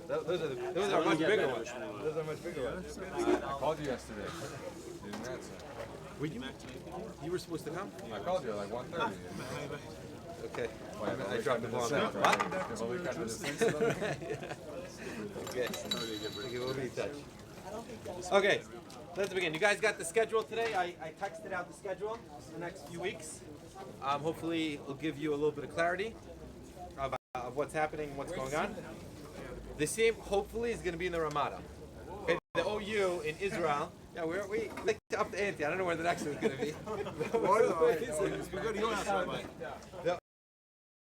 Those are much bigger ones. Those are much bigger ones. I called you yesterday. You didn't answer. Were you? You were supposed to come? I called you at like 1:30. Okay. Well, I dropped the ball. What? Okay. Okay, we'll be in touch. Okay, let's begin. You guys got the schedule today? I texted out the schedule for the next few weeks. Hopefully, it'll give you a little bit of clarity of what's happening and what's going on. The same, hopefully, is going to be in the Ramada. Okay, the OU in Israel. Yeah, we like up the ante. I don't know where the next one's going to be.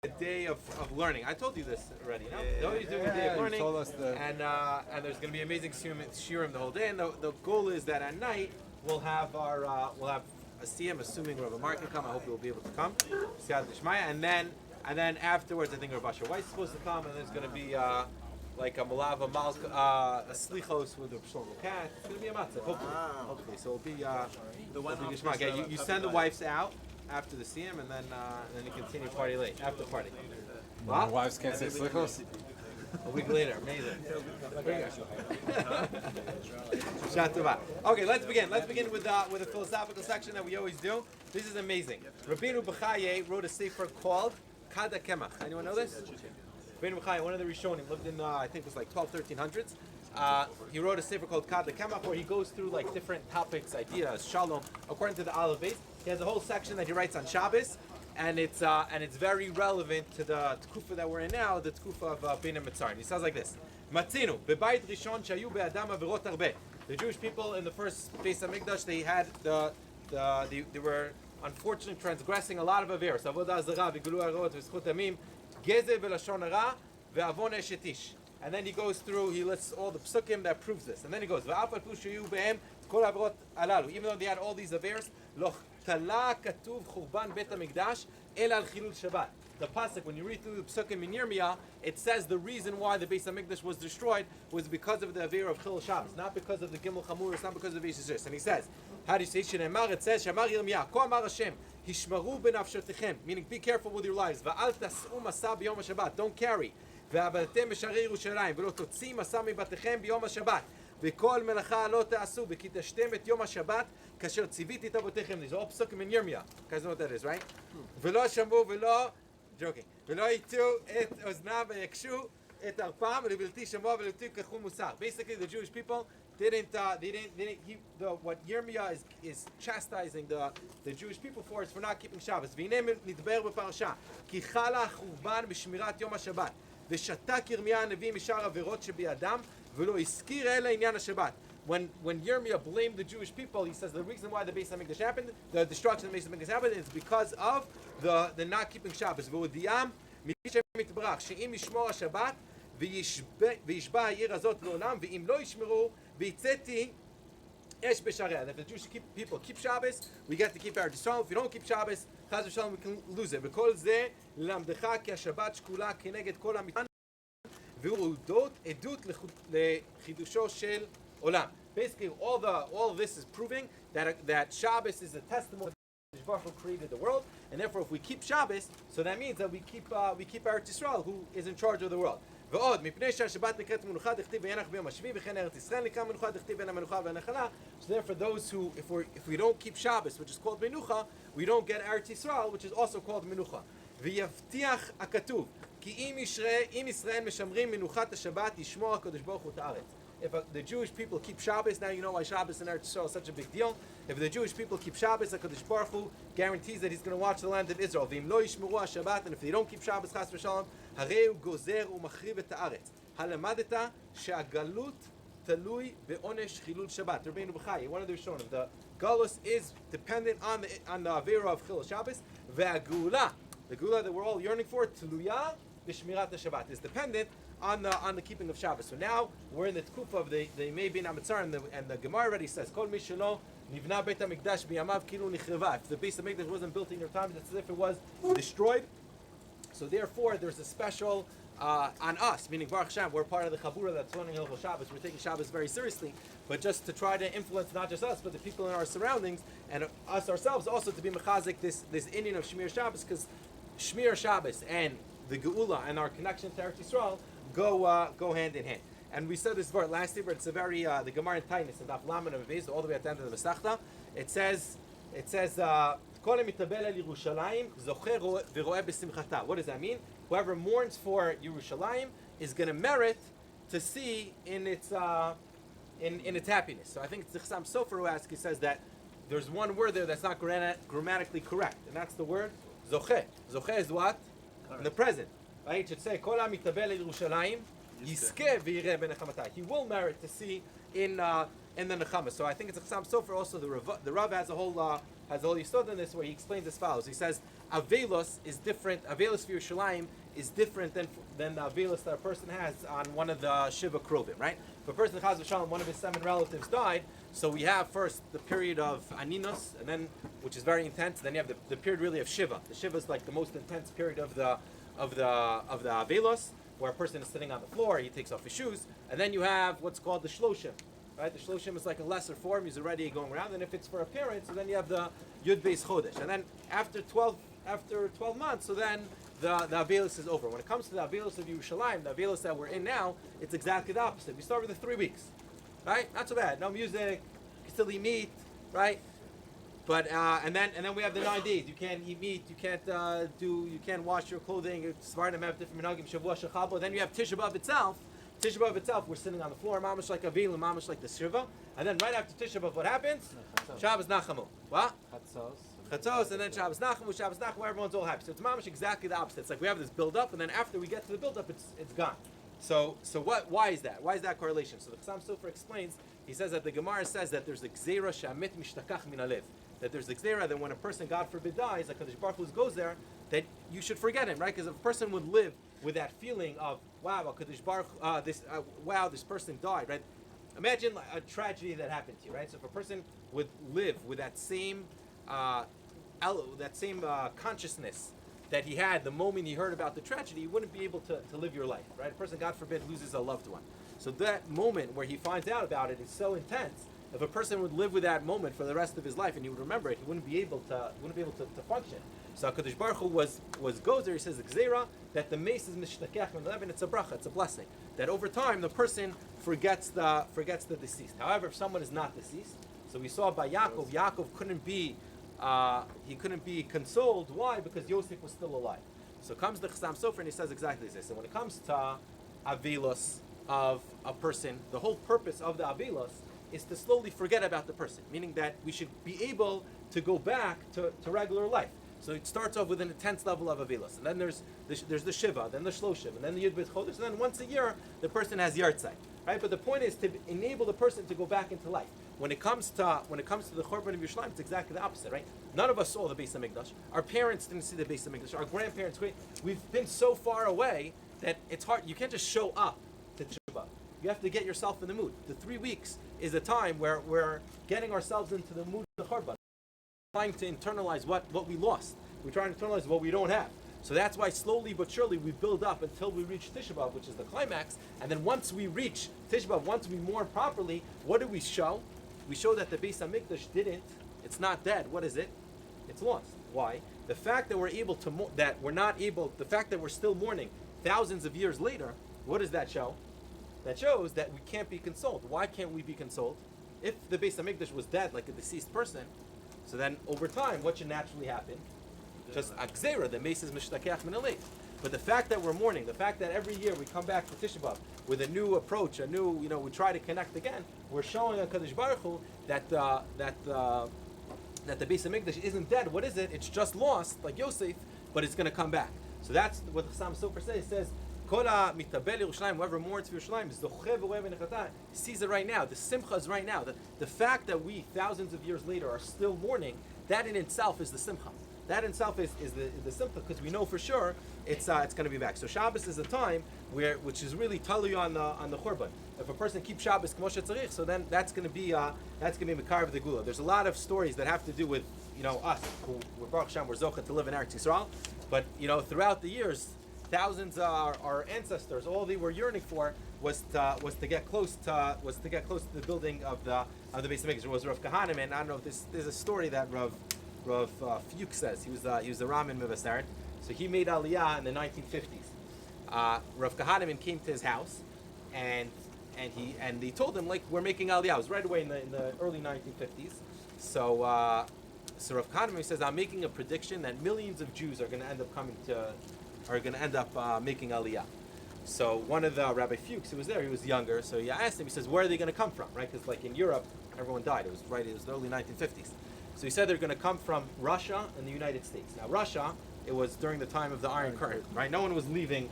A day of learning. I told you this already. No? They're always doing a day of learning, and there's going to be amazing shiurim the whole day. And the goal is that at night we'll have a siyum, assuming Rabbi Mark can come. I hope he'll be able to come. And then afterwards, I think Rabbi Asher Weiss is supposed to come, and there's going to be like a malava, a slichos with a shlomo cat. It's going to be a matzah, hopefully. So it'll be the one. You send the wives out after the CM, and then you continue party late after party. My wives can't say slichos. A week later, amazing. Okay, let's begin. Let's begin with a philosophical section that we always do. This is amazing. Rabbeinu Bechaye wrote a sefer called Kada Kemach. Anyone know this? Rabbeinu Bechaye, one of the Rishonim, lived in I think it was like 1300s. He wrote a sefer called Kada Kemach, where he goes through like different topics, ideas, shalom, according to the Aleph Beis. He has a whole section that he writes on Shabbos, and it's very relevant to the tkufa that we're in now, the tkufa of Bein HaMetzarim. He says like this: Matzinu bebayit rishon shayu be'adam averot harbeh. The Jewish people in the first Beis Hamikdash, they were unfortunately transgressing a lot of averos. Avodah zarah, v'gilu harot, v'zchut amim, gezer v'lashon hara, ve'avon eshet ish. And then he goes through, he lists all the psukim that proves this. And then he goes, even though they had all these averos, the pasuk, when you read through the psukim in Yirmiyah, it says the reason why the Beis Hamikdash was destroyed was because of the aver of Chil Shabbos, not because of the Gimel Chamur, it's not because of the Yishis. And he says, how do you say it says, Shamar Yirmiyah, Ko Amar Hashem, Hishmaru benafshotechem, meaning be careful with your lives. Va'al tas'u masa b'yom HaShabbat, don't carry. ועבדתם בשערי ירושלים, ולא תוציא מסע מבתיכם ביום השבת, וכל מלאכה לא תעשו, וקידשתם את יום השבת, כאשר ציוויתי את אבותיכם. These are all psukim in Yirmiyah. You guys know what that is, right? ולא שמעו ולא ייתו את אוזנם ויקשו את ערפם, ולבלתי שמעו ולבלתי קחו מוסר. Basically, the Jewish people what Yirmiyah is chastising the Jewish people for is for not keeping Shabbos. והנה נדבר בפרשה, כי חל החורבן בשמירת יום השבת. ושתק ירמיה הנביא משאר עבירות שבידם ולא הזכיר אלא עניין השבת. When Yirmiyah blamed the Jewish people, he says the reason why the Beis Hamikdash happened, the destruction of the Beis Hamikdash happened, is because of the not keeping Shabbos. והודיעם מפי שמתברך שאם ישמור השבת וישבע העיר הזאת לעולם, ואם לא ישמרו ויצאתי אש בשעריה. If the Jewish people keep Shabbos, we get to keep Eretz Yisrael. If you don't keep Shabbos, chas v'shalom, we can lose it. וכל זה ללמדך כי השבת שקולה כנגד כל המטען, והוא עדות לחידושו של עולם. Basically, all of this is proving that Shabbos is a testimony that Baruch Hu created the world, and therefore, if we keep Shabbos, so that means that we keep Eretz Yisrael, who is in charge of the world. ועוד, מפני שהשבת נקראת מנוחה, דכתיב וינח ביום השביעי, וכן ארץ ישראל נקרא מנוחה, דכתיב בין המנוחה והנחלה. So therefore, those who, if we don't keep Shabbos, which is called menucha, we don't get Eretz Yisrael, which is also called menucha. ויבטיח הכתוב, כי אם ישראל משמרים מנוחת השבת, ישמור הקדוש ברוך הוא את הארץ. If the Jewish people keep Shabbos, now you know why Shabbos in Eretz Yisrael is such a big deal. If the Jewish people keep Shabbos, HaKadosh Baruch Hu guarantees that He's going to watch the land of Israel. ואם לא ישמרו השבת, and if they don't keep Shabbos, חס ושלום, הרי הוא גוזר ומחריב את הארץ. הלמדת שהגלות תלוי בעונש חילול שבת. Rabbeinu Bechaye, one of the Rishonim, the galus is dependent on the avera of Chilul Shabbos. והגאולה, the gula that we're all yearning for, תלויה b'shmirat Shabbat, is dependent on the keeping of Shabbos. So now we're in the tkufa of the Yemei Bein HaMetzarim, and the Gemara already says, Kol mi shelo nivna Beit HaMikdash b'yamav kilu nichreva. If the Beis HaMikdash wasn't built in your time, it's as if it was destroyed. So therefore, there's a special on us, meaning Baruch Hashem, we're part of the Chabura that's learning Hilchos Shabbos. We're taking Shabbos very seriously, but just to try to influence not just us, but the people in our surroundings and us ourselves also to be mechazik this Indian of Shmir Shabbos, because Shmir Shabbos and the Geula and our connection to Eretz Yisrael go hand in hand. And we said this word last year, but it's a very the Gemara in Tainis and Daf Lamed and Beis, all the way at the end of the Masechta. It says Kol mitabel el Yerushalayim zocher v'roeh b'simchata. What does that mean? Whoever mourns for Yerushalayim is going to merit to see in its happiness. So I think it's the Semichat Chaver who asks. He says that there's one word there that's not grammatically correct, and that's the word zocher. Zocher is what? In the present. Right? It should say Kol mitabel el Yerushalayim. He will merit to see in the Nechama. So I think it's a Semichat Chaver. Also, the Rav has a whole yisod in this where he explains as follows. He says Avelos is different. Avelos for Yerushalayim is different than the Avelos that a person has on one of the Shiva Krovim. Right? If a person Chaz v'Shalom, one of his 7 relatives died, so we have first the period of Aninos, and then which is very intense. Then you have the period really of Shiva. The Shiva is like the most intense period of the Avelos, where a person is sitting on the floor, he takes off his shoes, and then you have what's called the shloshim, right? The shloshim is like a lesser form, he's already going around, and if it's for a parent, so then you have the Yud Beis Chodesh, and then after 12 months, so then the Avelos is over. When it comes to the Avelos of Yerushalayim, the Avelos that we're in now, it's exactly the opposite. We start with the 3 weeks, right? Not so bad. No music, you can still eat meat, right? But and then we have the 9 days. You can't eat meat. You can't wash your clothing. Svardim have different minhagim. Shavua shechabo. Then you have Tisha B'av itself. Tisha B'av itself, we're sitting on the floor, mamash like Avil, mamash like the Shiva. And then right after Tisha B'av, what happens? Shabbos Nachamu. What? Chatzos, and then Shabbos Nachamu, everyone's all happy. So it's mamash exactly the opposite. It's like we have this build up, and then after we get to the build up, it's gone. So what? Why is that? Why is that correlation? So the Semichat Chaver explains. He says that the Gemara says that there's the gzeira she'amit mishtakach min alev. That there's the gzeira that when a person, God forbid, dies, like Kadosh Baruch Hu goes there, that you should forget him, right? Because if a person would live with that feeling of wow, Kadosh Baruch this person died, right? Imagine a tragedy that happened to you, right? So if a person would live with that same consciousness that he had the moment he heard about the tragedy, he wouldn't be able to live your life, right? A person, God forbid, loses a loved one. So that moment where he finds out about it is so intense. If a person would live with that moment for the rest of his life and he would remember it, he wouldn't be able to function. So HaKadosh Baruch Hu was goes there. He says the gzeira that the mace is mishtakech min lev, and it's a bracha, it's a blessing. That over time the person forgets the deceased. However, if someone is not deceased, so we saw by Yaakov couldn't be consoled. Why? Because Yosef was still alive. So comes the Semichat Chaver and he says exactly this. So when it comes to Avelos of a person, the whole purpose of the Avelos is to slowly forget about the person, meaning that we should be able to go back to regular life. So it starts off with an intense level of Avelos, and then there's the Shiva, then the Shloshim, and then the Yud Beis Chodesh, and then once a year the person has Yartzeit, right? But the point is to enable the person to go back into life. When it comes to the Churban of Yerushalayim, it's exactly the opposite, right? None of us saw the Beis Hamikdash. Our parents didn't see the Beis Hamikdash. Our grandparents, we've been so far away that it's hard. You can't just show up to Tshuva. You have to get yourself in the mood. The 3 weeks is a time where we're getting ourselves into the mood of the Churban, trying to internalize what we lost. We're trying to internalize what we don't have. So that's why slowly but surely we build up until we reach Tisha B'av, which is the climax. And then once we reach Tisha B'av, once we mourn properly, what do we show? We show that the Beis Hamikdash didn't. It's not dead. What is it? It's lost. Why? The fact that we're able to the fact that we're still mourning thousands of years later, what does that show? That shows that we can't be consoled. Why can't we be consoled? If the Beis Hamikdash was dead, like a deceased person, so then over time, what should naturally happen? Just akzera, the mace is mishtakech min alev. But the fact that we're mourning, the fact that every year we come back to Tisha B'av with a new approach, we try to connect again, we're showing on Kadosh Baruch Hu that the Beis Hamikdash isn't dead. What is it? It's just lost, like Yosef, but it's going to come back. So that's what the Semichat Chaver says. It says, whoever mourns for Yerushalayim sees it right now. The simcha is right now. The fact that we, thousands of years later, are still mourning, that in itself is the simcha. That in itself is the simcha, because we know for sure it's going to be back. So Shabbos is a time which is really tali on the Churban. If a person keeps Shabbos k'mo shetzarich, so then that's going to be Mekar of the Gula. There's a lot of stories that have to do with us who we're Baruch Hashem, we're zocha to live in Eretz Yisrael, but throughout the years, thousands of our ancestors, all they were yearning for was to get close to the building of the Beis Hamikdash. It was Rav Kahanim, and I don't know if there's a story that Rav Fuchs says. He was a Ram in Mevasaret, so he made Aliyah in the 1950s. Rav Kahaneman came to his house, and they told him, like, we're making Aliyah. It was right away in the early 1950s. So Rav Kahaneman says, I'm making a prediction that millions of Jews are going to end up making Aliyah. So one of the Rabbi Fuchs who was there, he was younger, so he asked him, he says, where are they going to come from, right? Because like in Europe, everyone died. It was the early 1950s. So he said they're going to come from Russia and the United States. Now Russia, it was during the time of the Iron Curtain, right? No one was leaving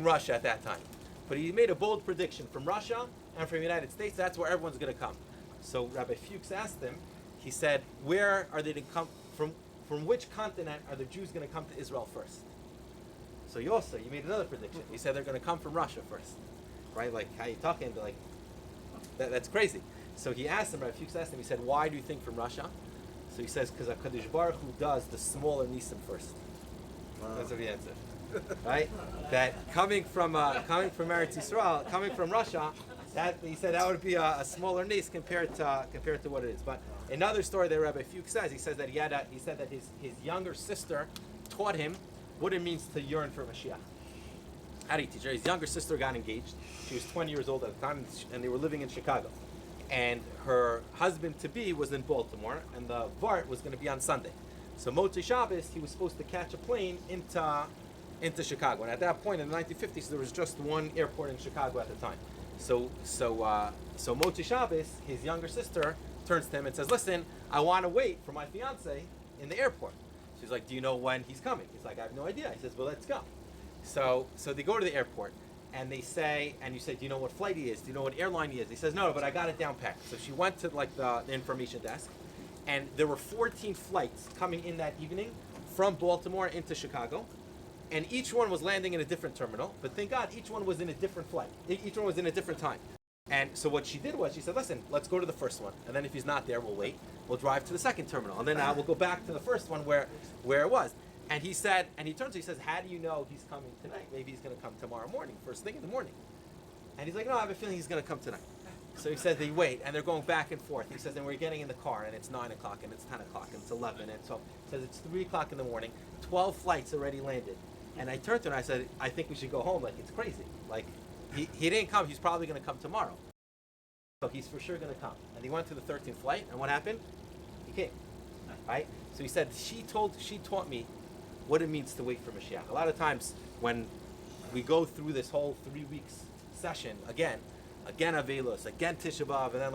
Russia at that time. But he made a bold prediction from Russia and from the United States, that's where everyone's going to come. So Rabbi Fuchs asked him, he said, where are they to come from which continent are the Jews going to come to Israel first? So you made another prediction. He said they're going to come from Russia first, right? Like, how you talking? Like, that's crazy. So he asked him, Rabbi Fuchs asked him, he said, why do you think from Russia? So he says, because HaKadosh Baruch Hu does the smaller nisim first. Wow. That's what he answered. Right? That coming from Eretz Yisrael, coming from Russia, that he said that would be a smaller nis compared to what it is. But another story that Rabbi Fuchs says, he said that his younger sister taught him what it means to yearn for Mashiach. How do you teach her? His younger sister got engaged. She was 20 years old at the time, and they were living in Chicago. And her husband-to-be was in Baltimore, and the Vart was going to be on Sunday. So Motzei Shabbos, he was supposed to catch a plane into Chicago. And at that point, in the 1950s, there was just one airport in Chicago at the time. So Motzei Shabbos, his younger sister, turns to him and says, listen, I want to wait for my fiance in the airport. She's like, do you know when he's coming? He's like, I have no idea. He says, well, let's go. So they go to the airport, and they say, and you say, do you know what flight he is? Do you know what airline he is? He says, no, but I got it down packed. So she went to like the information desk, and there were 14 flights coming in that evening from Baltimore into Chicago, and each one was landing in a different terminal, but thank God each one was in a different flight. Each one was in a different time. And so what she did was, she said, listen, let's go to the first one, and then if he's not there, we'll wait. We'll drive to the second terminal, and then we'll go back to the first one where it was. And he said, and he turns to, he says, how do you know he's coming tonight? Maybe he's going to come tomorrow morning, first thing in the morning. And he's like, no, I have a feeling he's going to come tonight. So he says they wait, and they're going back and forth. He says, and we're getting in the car, and it's 9 o'clock, and it's 10 o'clock, and it's 11, and so he says it's 3 o'clock in the morning. 12 flights already landed. And I turned to him, and I said, I think we should go home. Like, it's crazy. Like, he didn't come. He's probably going to come tomorrow. So he's for sure going to come. And he went to the 13th flight, and what happened? He came. Right? So he said, she taught me what it means to wait for Mashiach. A lot of times when we go through this whole 3 weeks session, again Avelos, again Tisha B'Av, and then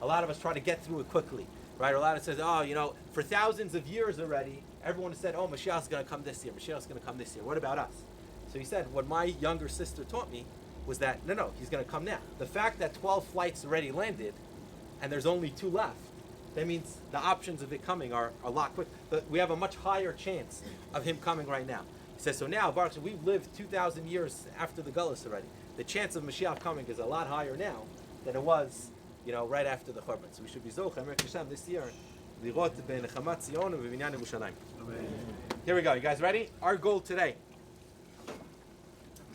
a lot of us try to get through it quickly, right? A lot of us says, for thousands of years already, everyone has said, Mashiach's going to come this year, Mashiach's going to come this year. What about us? So he said, what my younger sister taught me was that, no, he's going to come now. The fact that 12 flights already landed, and there's only 2 left, that means the options of it coming are a lot quicker. We have a much higher chance of him coming right now. He says, so now, Baruch, we've lived 2,000 years after the Gullus already. The chance of Mashiach coming is a lot higher now than it was, right after the Churban. So we should be Zocheh this year. Here we go. You guys ready? Our goal today.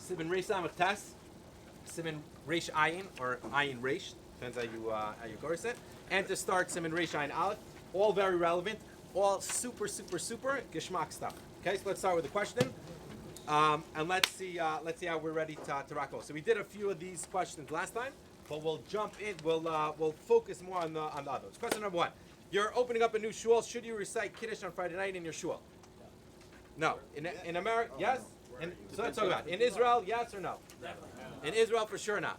Siman Reish Samach Tas, Siman Reish Ayin, or Ayin Reish, depends how you chorus it. And to start, Siman Reish Ayin Aleph, all very relevant, all super geschmack stuff. Okay, so let's start with the question, and let's see how we're ready to rock on. So we did a few of these questions last time, but we'll jump in. We'll focus more on the others. Question number 1: you're opening up a new shul. Should you recite Kiddush on Friday night in your shul? No. In America, yes. So let's talk about it. In Israel, yes or no? In Israel, for sure not.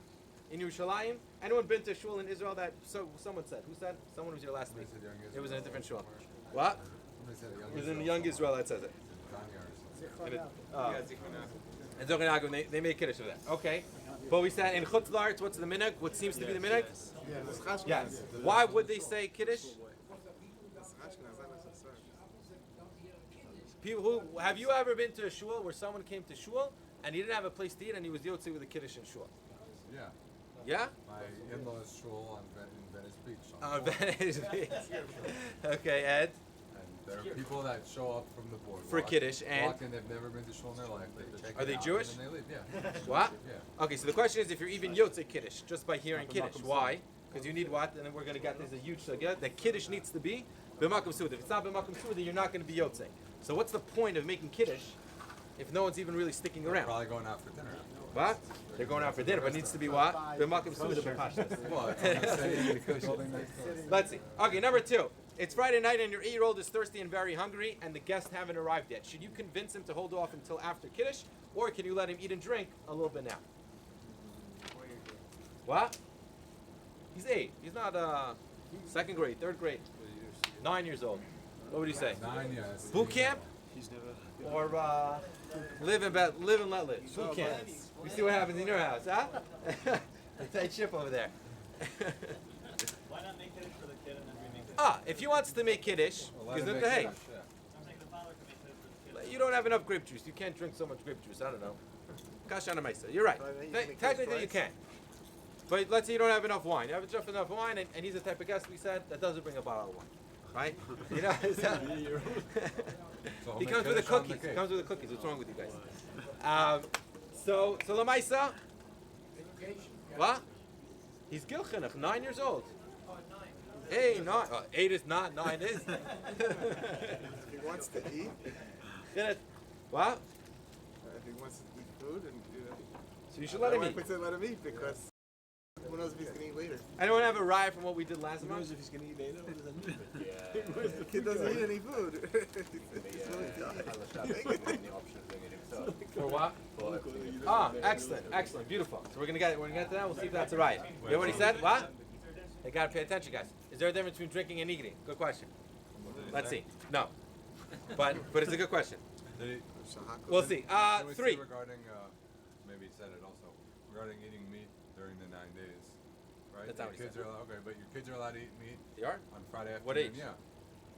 In Yerushalayim, anyone been to a shul in Israel that someone said? Who said? Someone was here last week. It was in a different shul. What? It was in Young Israel that says it. In Zochinago, they make Kiddush of that. Okay. But we said in Chutz La'aretz, what's the minhag? What seems to be the minhag? Yes. Why would they say Kiddush? People have you ever been to a shul where someone came to shul and he didn't have a place to eat and he was yotze with a Kiddush in shul? Yeah. Yeah? My in-laws shul in Venice Beach. On Venice Beach. Okay, Ed? And there are people that show up from the board. For Kiddush and? Walk in, they've never been to shul in their life. They check Are they out Jewish? And then they leave. Yeah. What? Yeah. Okay, so the question is if you're even yotze Kiddush just by hearing Kiddush. Why? Because you need what? And then we're going to get this a huge sugya. The Kiddush needs to be b'makom suda. If it's not b'makom suda, you're not going to be yotze. So what's the point of making Kiddush if no one's even really sticking They're around? probably going out for dinner. What? They're going out for dinner, but it needs to be what? B'makom suda b'pashtus. Well, it's on the same building next door. Let's see. Okay, number 2. It's Friday night and your 8-year-old is thirsty and very hungry, and the guests haven't arrived yet. Should you convince him to hold off until after Kiddush, or can you let him eat and drink a little bit now? What? He's 8. He's not second grade, third grade. 9 years old. What would you say? 9 years. Boot camp? Or live and let live. Boot camp. We see what happens in your house, huh? A tight ship over there. Why not make Kiddush for the kid and then we make Kiddush? If he wants to make Kiddush, Well, because let him hey, make Kiddush, yeah. I'm saying the father can make Kiddush for the kid. you don't have enough grape juice. You can't drink so much grape juice. I don't know. Kasha Mesa. You're right. Technically, you can. But let's say you don't have enough wine. You have just enough wine, and he's the type of guest we said that doesn't bring a bottle of wine, right? You know. So He he'll comes make with the Kiddush on cookies. He cake. comes with the cookies. What's wrong with you guys? So Lamaisa. What? He's Gilchenach, 9 years old. Hey, 8 is not, 9 is. He wants to eat. What? If he wants to eat food, and So you should let him eat. Let him eat because who knows if he's gonna eat later. Anyone have a ride from what we did last month? if he's going to eat later? What does that mean? The kid doesn't eat any food. He's willing to eat. For what? Excellent, beautiful. So we're gonna get to that. We'll see if that's a right. You hear what he said? What? They gotta pay attention, guys. Is there a difference between drinking and eating? Good question. Let's see. No, but it's a good question. Did he, We'll see. can we 3. say regarding, maybe he said it also, regarding eating meat during the 9 days, right? That's not what he Your kids said. are allowed, okay, but your kids are allowed to eat meat You are? on Friday afternoon. What age? Yeah.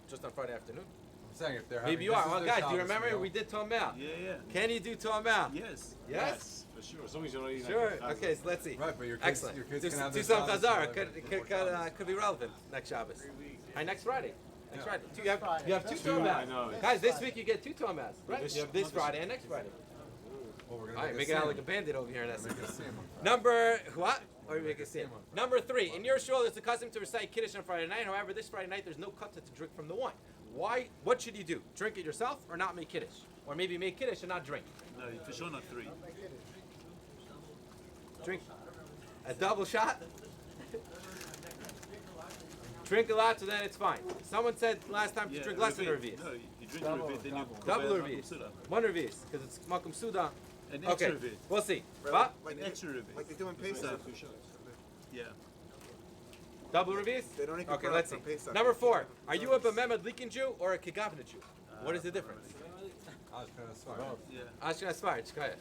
Just on Friday afternoon. I'm saying if they're having, Maybe you this are. is Well, their guys, do you Shabbos remember meal. we did Tomel? Yeah. Can you do Tomel? Yes. Yes? For sure. As long as you're not eating Sure. like a Okay, so let's see. Right, but your kids, Excellent. your kids Do can have do their some Shabbos chazar. meal Could be relevant next Shabbos. Next Friday. Next Yeah. Friday. You have two Two, I know. Tomels. Guys, this week you get 2 Tomels. Right? You have this Friday and next Friday. Well, we're All gonna right, make make it out a like a bandit over here in Make essence. a sim. Number what? Or you make a sim. Number 3. In your shul, it's a custom to recite Kiddush on Friday night. However, this Friday night, there's no kata to drink from the wine. Why? What should you do? Drink it yourself or not make Kiddush? Or maybe make Kiddush and not drink? No, for sure not 3. Drink a double shot? Drink a lot, so then it's fine. Someone said last time to drink less than a revius. No, you drink a revius, then you Double go back revius. to Suda. 1 revius, because it's makum suda. An Okay, extra revius. we'll see. Right, What? Like An extra revius. Like they do in Pesach. Yeah. Double revius? They don't Okay, let's see. from Pesach. Number 4. Are you a B'memad Likin Jew or a Kegavna Jew? What is the difference? I was kind of sorry. Yeah. Ashkenaz Sfarad, Shkaya.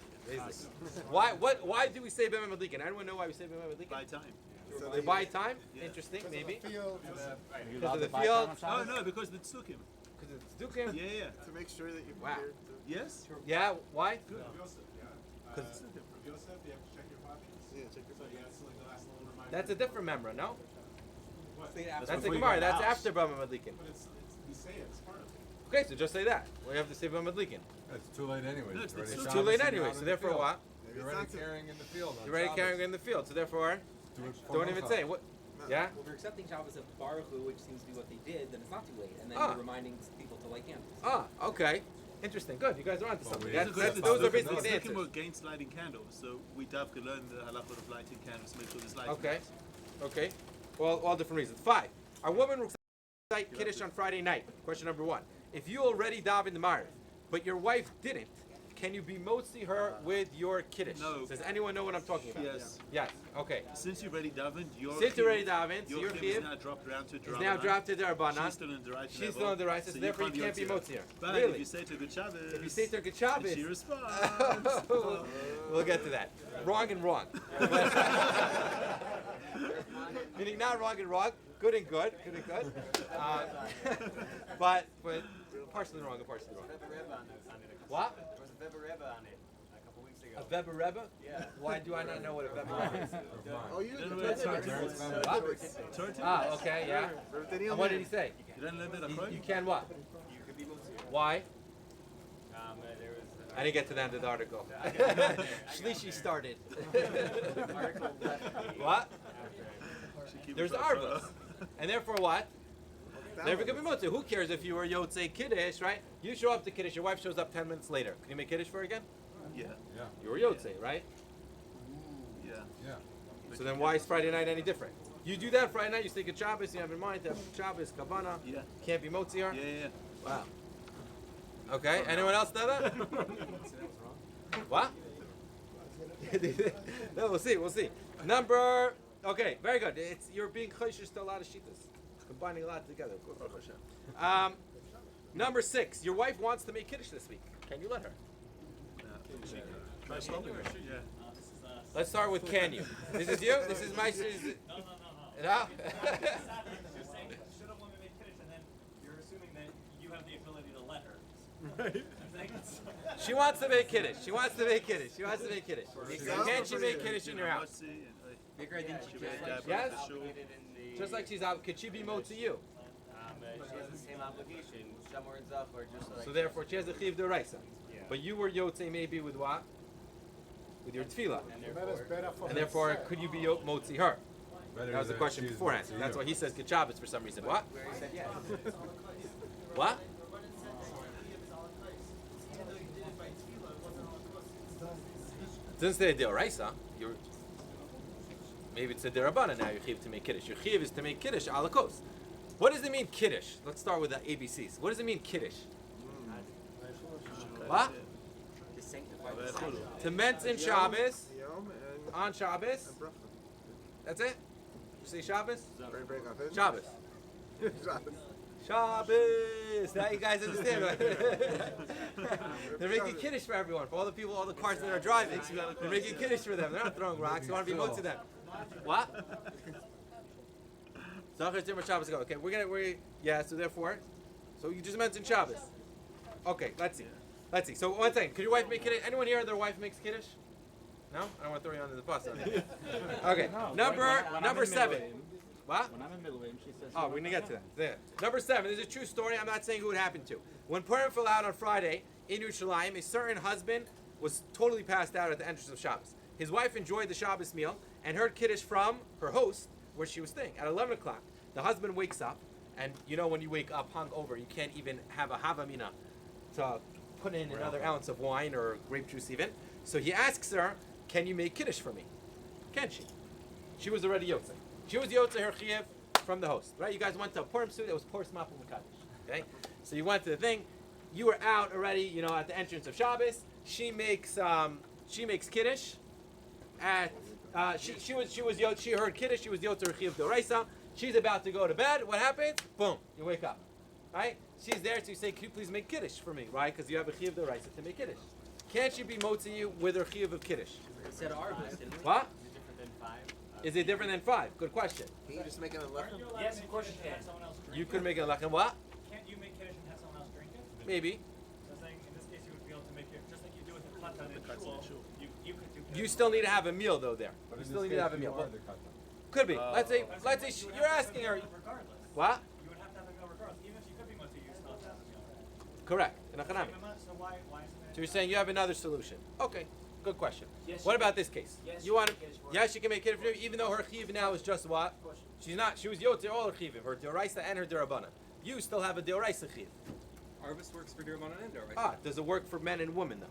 Why do we say B'memad Likin? Anyone know why we say B'memad By Likin? time. So They buy time? Yeah. Interesting, maybe. field, Because of the field? Oh no, because the tzukim. Because it's Dukim? Yeah. to make sure that you're Wow. prepared to. Yes. Yeah, why? Yeah, That's a different memra, no? That's a before you Gemara. go That's in the house. after B'memad Likin. Okay, so just say that. We have to say B'memad Likin. It's too late anyway. No, it's already too It's Shabbos too late and anyway, out so in therefore the field. what? You're already carrying in the field. on You're already Shabbos. carrying it in the field, so therefore, Do it for don't even Mincha. say. What? Yeah? Well, if you're accepting Shabbos of Baruch Hu, which seems to be what they did, then it's not too late. And then Ah. you're reminding people to light candles. Okay. Interesting. Good. You guys are onto Well, something. we- That's, Because those are the basically the tzukim answers. were against lighting candles, so we have to learn the halachot of lighting candles to make sure there's light. Okay. Okay. All different reasons. 5. Are women recite Kiddush on Friday night? Question number 1. If you already davened the Mariv, but your wife didn't, can you be motzi her with your Kiddush? No. Does anyone know what I'm talking about? Yes. Yes. Okay. Since you've already davened, your Since you chiyuv- already davened, so your your chiyuv is chiyuv now dropped down to is Drabanan. now dropped to Darabanan. She's still in the right She's level, still on the right, so therefore you can't be yotzi her. motzi her. But Really? if you say to Good Shabbos, If you say to her Good and Shabbos, she responds. we'll get to that. Wrong and wrong. Meaning not wrong and wrong, good and good, good and good. But partially wrong and partially wrong. What? There was a Weber Rebbe on it a couple weeks ago. A Weber Rebbe? Yeah. Why do I not know what a Weber Rebbe is? Oh, you Don't the know it's Torah. hard. Torah too? Ah, okay, yeah. And what did he say? You don't learn that You can what? You could be Mutzi. Why? There was I didn't get to the end of the article. Shlishi started. an article left me What? She keep There's it arbas. And therefore what? Therefore, it could be motzi. Who cares if you were yotzei kiddush, right? You show up to kiddush, your wife shows up 10 minutes later. Can you make kiddush for her again? Yeah. Yeah. You were yotzei, right? Yeah. Yeah. So then why is Friday night any different? You do that Friday night, you think of Shabbos, you have in mind to have Shabbos, Kavana. Yeah. Can't be motzi her? Yeah. Wow. Okay, anyone else know that? What? No, we'll see. Number, okay, very good. You're being choshesh to a lot of shittas. Combining a lot together. Number 6, your wife wants to make kiddush this week. Can you let her? Try slowly. Yeah. This is Let's start with can you. This is you? This is my... no. No? You're saying, should a woman make kiddush, and then you're assuming that you have the ability to let her. Right. She wants to make kiddush. Can she make kiddush in your house? Yes? Just like she's out, could she be mo to you? She has the same obligation, Shamor and Zaf, or just like. So therefore, she has a chiv d'oraisa. But you were yotzei maybe with what? With your tefillah. And therefore, could you be motzi her? That was the question beforehand. That's why he says Shabbos for some reason. What? Where he said yes. What? It doesn't say d'oraisa. Maybe it's a derabana now. Your chiv to make kiddush. Your chiv is to make kiddush ala kos. What does it mean kiddush? Let's start with the ABCs. What does it mean kiddush? What? To sanctify the Sabbath. To mention Shabbos Yom and on Shabbos. and bracha. That's it. You say Shabbos? Very, very good. Shabbos. Shabbos. Shabbos. Now you guys understand. Right? They're making kiddush for everyone, for all the people, all the cars that are driving. They're making kiddush for them. They're not throwing rocks. They want to be mot to them. What? Shabbos go. Okay, so therefore, so you just mentioned Shabbos. Okay, let's see. So one second. Could your wife make kiddush? Anyone here, their wife makes kiddush? No? I don't want to throw you under the bus on that. Okay, number 7. What? When I'm in Middle she says. Oh, we're gonna get to that. There. Number 7. This is a true story. I'm not saying who it happened to. When Purim fell out on Friday in Yerushalayim, a certain husband was totally passed out at the entrance of Shabbos. His wife enjoyed the Shabbos meal and heard kiddush from her host, where she was staying. At 11 o'clock, the husband wakes up, and you know when you wake up hungover, you can't even have a havamina to put in another ounce of wine or grape juice even. So he asks her, "Can you make kiddush for me?" Can she? She was already yotzei. She was yotzei her chiyuv from the host, right? You guys went to a Purim suit. It was Purim Mapul Mekadosh. Okay, so you went to the thing. You were out already, at the entrance of Shabbos. She makes kiddush. She heard kiddush. She was yotzei her chiyuv d'oraisa. She's about to go to bed. What happens? Boom! You wake up, right? She's there, so you say, "Can you please make kiddush for me?" Right? Because you have a chiyuv d'oraisa to make kiddush. Can't she be motzi you with her chiyuv of kiddush? It said Arvis, didn't we? What? Is it different than 5? Is it different than 5? Good question. Can you just make it a lechem? Yes, of course you can. Someone else drink You it. could make a lechem. What? Can't you make kiddush and have someone else drink it? Maybe. So saying in this case you would be able to make it just like you do with the katan in shul. You could do kiddush. You still need to have a meal though there. But You in still this need to have a case, meal. you are the katan. Could be. Let's say You would you're have to asking have her. a meal regardless. What? You would have to have a meal regardless. Even if you could be motzi, you still have to have a meal. Correct. In a chanami. So why isn't it? So you're saying you have another solution. Okay. Good question. Yes, What she about this case? Yes, You she want can make kiddush for her. Yes, she can make kiddush for you, even though her chiv now is just what? She's not. She was yotzei all her chivim, her deoraisa and her derabana. You still have a deoraisa chiv. Arvis works for Dirman and Endo, right? Ah, does it work for men and women though?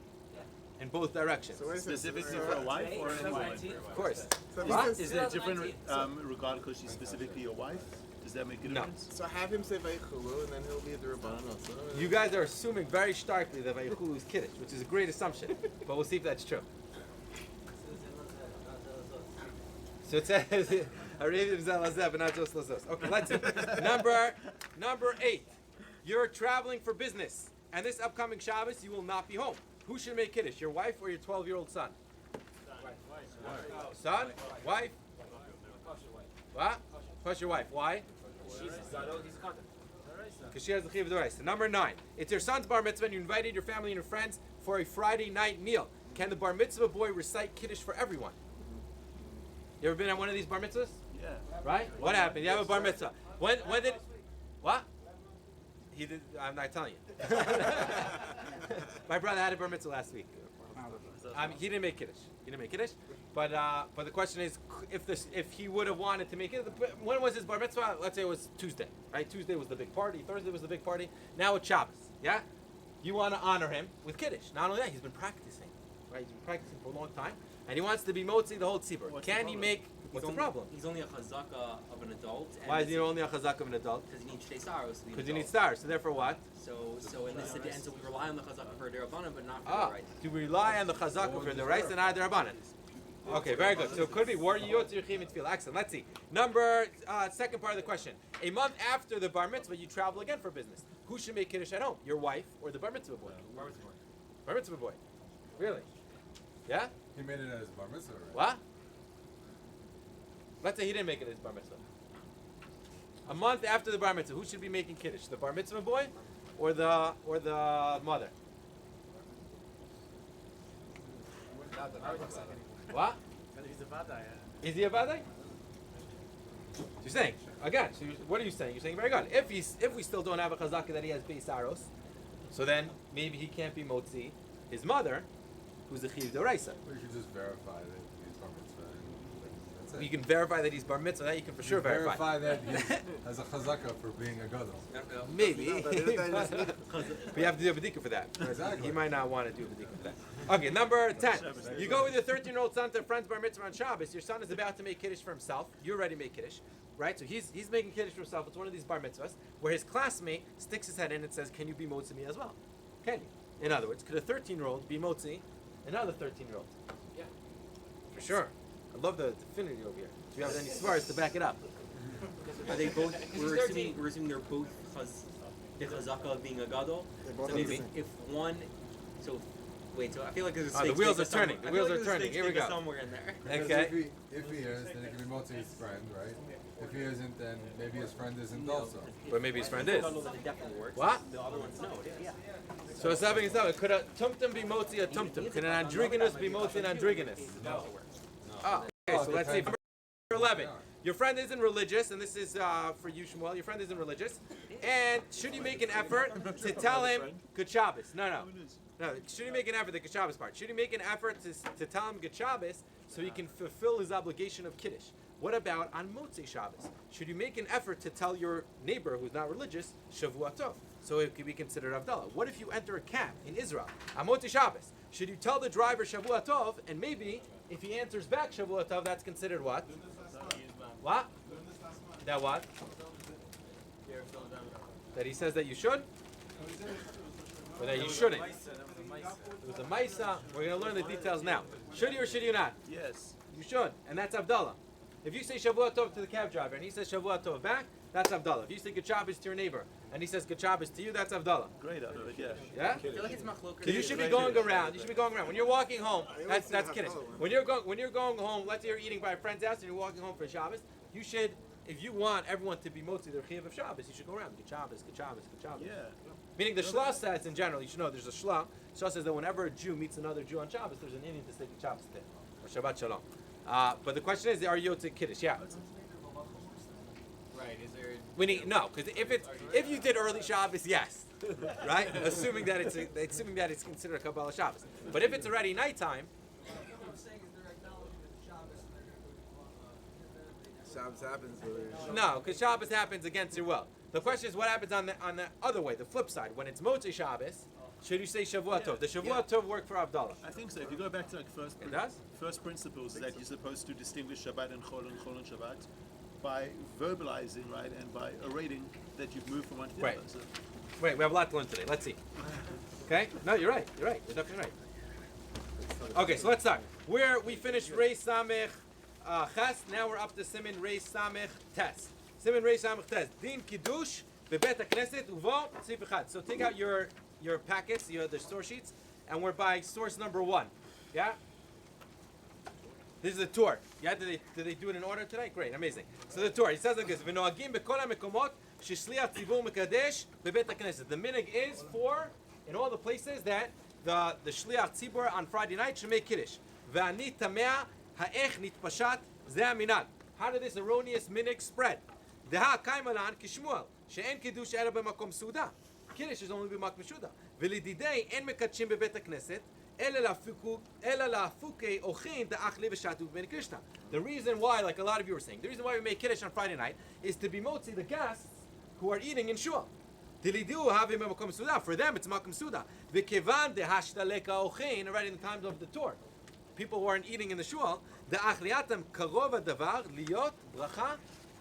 In both directions. So wait a second. Specifically for a wife or anyone? Of course. So, What? because- Is it a different regard because she's specifically your wife? Does that make a No. difference? so have him say Vayichulu, and then he'll be a Durabban also. You guys are assuming very starkly that Vayichulu is kiddush, which is a great assumption, but we'll see if that's true. So it says, "Arevim zalazeh, but not just lazos." Okay, let's see. Number 8. You're traveling for business, and this upcoming Shabbos you will not be home. Who should make kiddush? Your wife or your 12-year-old son? Son? Wife? What? Plus your wife. Why? Because she has the chiv d'oraisa. Number 9. It's your son's bar mitzvah, and you invited your family and your friends for a Friday night meal. Can the bar mitzvah boy recite kiddush for everyone? You ever been at one of these bar mitzvahs? Yeah. Right? What happened? You have a bar mitzvah. When did? What? He did. I'm not telling you. My brother had a bar mitzvah last week. He didn't make kiddush. But the question is, if he would have wanted to make it, when was his bar mitzvah? Let's say it was Tuesday, right? Tuesday was the big party. Thursday was the big party. Now it's Shabbos, yeah? You want to honor him with Kiddush. Not only that, he's been practicing, right? He's been practicing for a long time, and he wants to be motzi the whole tzibur. Can he make? What's the problem? He's only a chazaka of an adult. And Why is he only a chazak of an adult? Because he needs shtei saros to be an Because you need adult. stars. So therefore, what? So in this, and so we rely on the chazaka for derabanan, but not for the right. Do we rely on the chazak for the rights and not the rabbanan? Okay, very good. So it could be war yot yirchim tefillah. Excellent. Let's see. Second part of the question. A month after the bar mitzvah, you travel again for business. Who should make kiddush at home? Your wife or the bar mitzvah boy? Bar mitzvah boy. Really? Yeah? He made it as bar mitzvah, right? What? Let's say he didn't make it as bar mitzvah. A month after the bar mitzvah, who should be making kiddush? The bar mitzvah boy or the mother? What? Is he a vadai? You're saying again. So what are you saying? You're saying very good. If we still don't have a chazaka that he has beisaros, so then maybe he can't be motzi his mother, who's the chiv deraisa. Or you could just verify that he's bar mitzvah, and that's it. You can verify that he's bar mitzvah. That you can for sure verify. That he has a chazaka for being a gadol. Maybe. But you have to do a bedika for that. Exactly. He might not want to do a bedika for that. Okay, number 10. You go with your 13-year-old son to a friend's bar mitzvah on Shabbos. Your son is about to make kiddush for himself. You already made kiddush, right? So he's making kiddush for himself. It's one of these bar mitzvahs where his classmate sticks his head in and says, "Can you be motzi me as well?" Can you? In other words, could a 13-year-old be motzi another 13-year-old? Yeah, for sure. I love the affinity over here. Do you have any svars to back it up? Are they both? We're assuming they're both the chazaka of being a gadol. So if one, wait. So I feel like there's a the wheels are turning. The wheels are turning. Here we go. Somewhere in there. Because Okay. if he is, then it can be motzi his friend, right? If he isn't, then maybe his friend isn't also. But maybe his friend is. It definitely works. What? The other ones, no. Yeah. So it's having itself. Could a tumtum be motzi a tumtum? Could an androgynous be motzi an androgynous? No. Oh, okay. So let's see. Number 11. Your friend isn't religious, and this is for you, Shmuel. Your friend isn't religious, and should you make an effort to tell him Good Shabbos? No. Should you make an effort, the Good Shabbos part? Should you make an effort to tell him Good Shabbos so he can fulfill his obligation of Kiddush? What about on Motzei Shabbos? Should you make an effort to tell your neighbor who's not religious Shavua Tov, so it could be considered Avdallah? What if you enter a cab in Israel on Motzei Shabbos? Should you tell the driver Shavua Tov, and maybe if he answers back Shavua Tov, that's considered what? What? That what? That he says that you should? Or that you shouldn't? It was a Maisa. We're going to learn the details now. Should you or should you not? Yes. You should, and that's Abdallah. If you say Shavua Tov to the cab driver and he says Shavua Tov back, that's Abdallah. If you say Good Shabbos to your neighbor and he says Good Shabbos to you, that's Abdallah. Great out of it, yeah. Yeah? I feel like it's machlokas. So you should be going around. You should be going around. When you're walking home, that's Kiddush. When you're going home, let's say you're eating by a friend's house and you're walking home for Shabbos, you should, if you want everyone to be motzi their chiyuv of Shabbos, you should go around. Good Shabbos, Good Shabbos, Good Shabbos. Yeah. Meaning the Shlah says in general, you should know there's a Shlah. Shlah says that whenever a Jew meets another Jew on Shabbos, there's an Indian to say Good Shabbos to him. Or Shabbat Shalom. But the question is, are you Yotze Kiddush? Yeah. Right? Is there? No, because if you did early Shabbos, yes, right? assuming that it's considered a Kabbalah Shabbos. But if it's already nighttime, Shabbos happens. no, because Shabbos happens against your will. The question is, what happens on the other way, the flip side, when it's Motzei Shabbos? Should you say Shavua Tov? Does Shavua Tov work for Abdallah? I think so. If you go back to like It does? first principles, that you're supposed to distinguish Shabbat and Chol and Shabbat by verbalizing, right, and by orating that you've moved from one to the Right. other. So Wait, we have a lot to learn today. Let's see. Okay? No, you're right. You're right. You're definitely right. Okay, so let's start. We finished Reis Samech Ches. Now we're up to Siman Reis Samech Tes. Siman Reis Samech Tes. Din Kiddush bebet HaKnesset uvo tzif echad. So take out your packets, the source sheets, and we're by source number 1. Yeah? This is the tour. Yeah, did they do it in order today? Great, amazing. So the tour, it says like this: "V'noagim b'kol ha'mekomot sheshliach tzibur mekadesh bebet haknesset." The minig is for in all the places that the shliach tzibur on Friday night should make kiddush. V'ani tamea ha'ech nitpashat zeh ha'minag. How did this erroneous minig spread? Deha kaimalan kishmuel she'en kiddush ela b'makom suda. Kiddush is only b'makom suda. V'lididei en mekadshim bebet haknesset The reason why, like a lot of you were saying, the reason why we make Kiddush on Friday night is to be motzi the guests who are eating in shul. For them, it's makom suda. Already in the times of the Torah, people who aren't eating in the shul. The achliatam karov davar liot bracha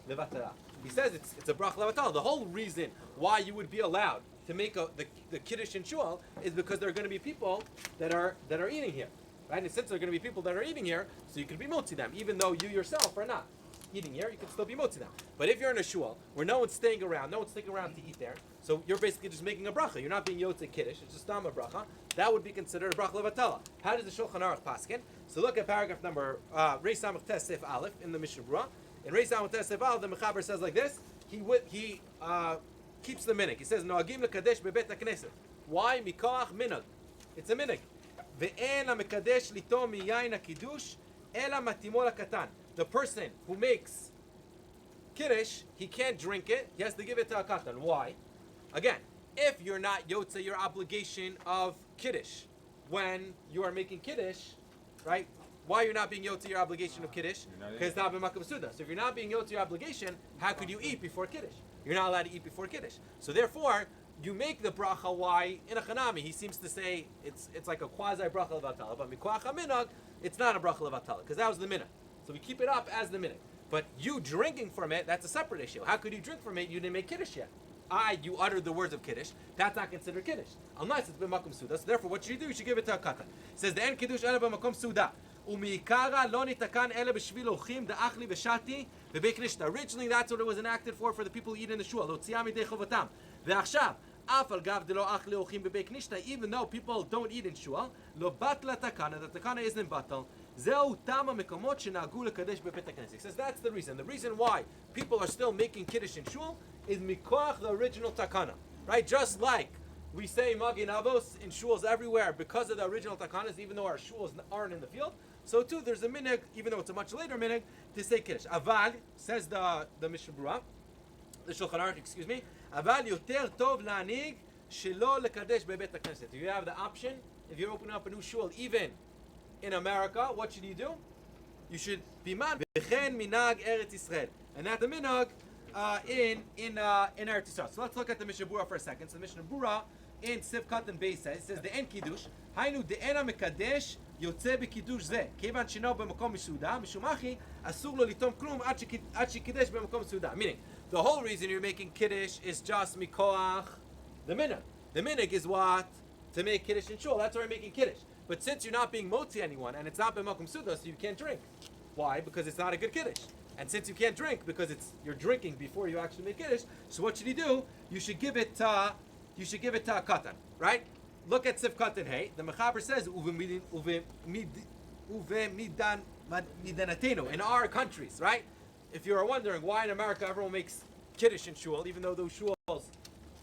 levatala. He says it's a bracha levatala. The whole reason why you would be allowed to make the kiddush in shul is because there are going to be people that are eating here, right? And since there are going to be people that are eating here, so you can be motzi them, even though you yourself are not eating here, you can still be motzi them. But if you're in a shul where no one's staying around, no one's sticking around to eat there, so you're basically just making a bracha. You're not being yotze kiddush. It's just a bracha. That would be considered a bracha levatala. How does the Shulchan Aruch paskin? So look at paragraph number Reis Samach Tes Sef Aleph in the Mishnah Berurah. In Reis Samach Tes Sef Aleph, the Mechaber says like this. He keeps the minhag. He says noagim lekadesh bebet hakneset. Why? Mikoach minhag. It's a minhag. Ve'en hamekadesh lito miyayin hakiddush ela matimo lakatan. The person who makes kiddush, he can't drink it. He has to give it to a katan. Why? Again, if you're not yotze your obligation of kiddush when you are making kiddush, right? Why you're not being yotze your obligation of kiddush? Because it's not b'makom suda. So if you're not being yotze your obligation, how could you eat before kiddush? You're not allowed to eat before kiddush. So therefore, you make the bracha. Why? In a chanami, he seems to say it's like a quasi bracha levatala, but mikoach haminhag, it's not a bracha levatala because that was the minhag. So we keep it up as the minhag. But you drinking from it, that's a separate issue. How could you drink from it? You didn't make kiddush yet. You uttered the words of kiddush. That's not considered kiddush unless it's b'makom suda. So therefore, what you do, you should give it to a katan. It says the en kiddush ela b'makom suda. U'miikara lo nitakan ela b'shvil ochim da'achli v'shati v'beiknishta. Originally, that's what it was enacted for the people who eat in the shul. Lo tziyam midei chovatam. Ve'achshav af al gav de lo achli ochim b'beiknishta. Even though people don't eat in shul, lo batla takana. The takana isn't batal. Zeu tama mekomot shenagu lekadesh bebet hakneset. He says that's the reason. The reason why people are still making kiddush in shul is mikoach the original takana, right? Just like we say magin avos in shuls everywhere because of the original takanas, even though our shuls aren't in the field. So too, there's a minhag, even though it's a much later minhag, to say kiddush. Aval says the Mishnah Berurah, the Shulchan Aruch, excuse me. Aval yoter tov la'anig shelo lekadesh bebet hakneset. You have the option if you're opening up a new shul, even in America, what should you do? You should be man v'chen minhag Eretz Yisrael, and that's the minhag in Eretz Yisrael. So let's look at the Mishnah Berurah for a second. So the Mishnah Berurah in Sivkat and Beis says the en kiddush haynu de ena mekadesh yotze b'kiddush ze kevan shino b'makom misuda mishum achi asur lo litom klum ad shekiddush b'makom misuda. Meaning the whole reason you're making kiddush is just mikoach the minhag. The minhag is what? To make kiddush in shul. That's why you're making kiddush. But since you're not being motzi anyone and it's not b'makom suda, so you can't drink. Why? Because it's not a good kiddush. And since you can't drink because you're drinking before you actually make kiddush, so what should you do? You should give it to a katan, right? Look at Sivkat Hey. The Mechaber says midanatenu in our countries, right? If you are wondering why in America everyone makes kiddush in shul, even though those shuls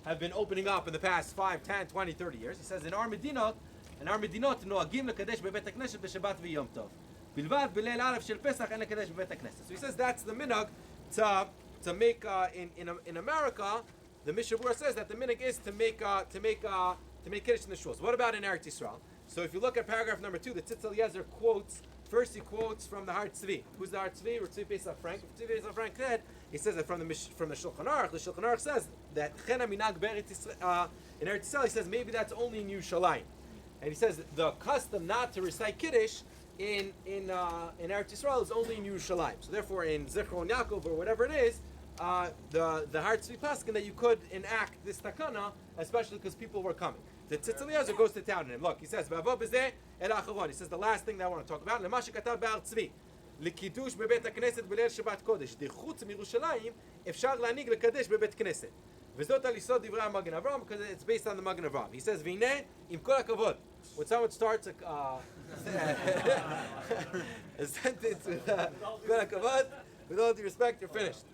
have been opening up in the past 5, 10, 20, 30 years, he says in our medinot noagim lekadesh bebet hakneset b'Shabbat v'Yom Tov. Bilvad b'leil Aleph shel Pesach en lekadesh bebet hakneset. So he says that's the minhag to make in America. The Mishnah Berurah says that the minhag is to make kiddush in the shuls. What about in Eretz Yisrael? So if you look at paragraph number 2, the Tzitz Eliezer quotes. First, he quotes from the Har Tzvi. Who's the Har Tzvi? Tzvi Pesach Frank. Tzvi Pesach Frank said. He says that from the Shulchan Aruch. The Shulchan Aruch says that Chena Minag in Eretz Yisrael. He says maybe that's only in Yerushalayim. And he says the custom not to recite Kiddush in Eretz Yisrael is only in Yerushalayim. So therefore, in Zichron Yaakov or whatever it is, the Har Tzvi Paskin that you could enact this takana, especially because people were coming. The Tzitz Eliezer goes to town on him. Look, he says, he says the last thing that I want to talk about. למה שכתב בהר צבי, לקידוש בבית הכנסת בליל שבת קודש, דחוץ מירושלים, אפשר להנהיג לקדש בבית כנסת. וזאת על יסוד דברי המגן אברהם, because it's based on the Magen Avraham. He says, והנה, עם כל הכבוד. When someone starts a sentence with כל הכבוד, with all due respect, you're finished.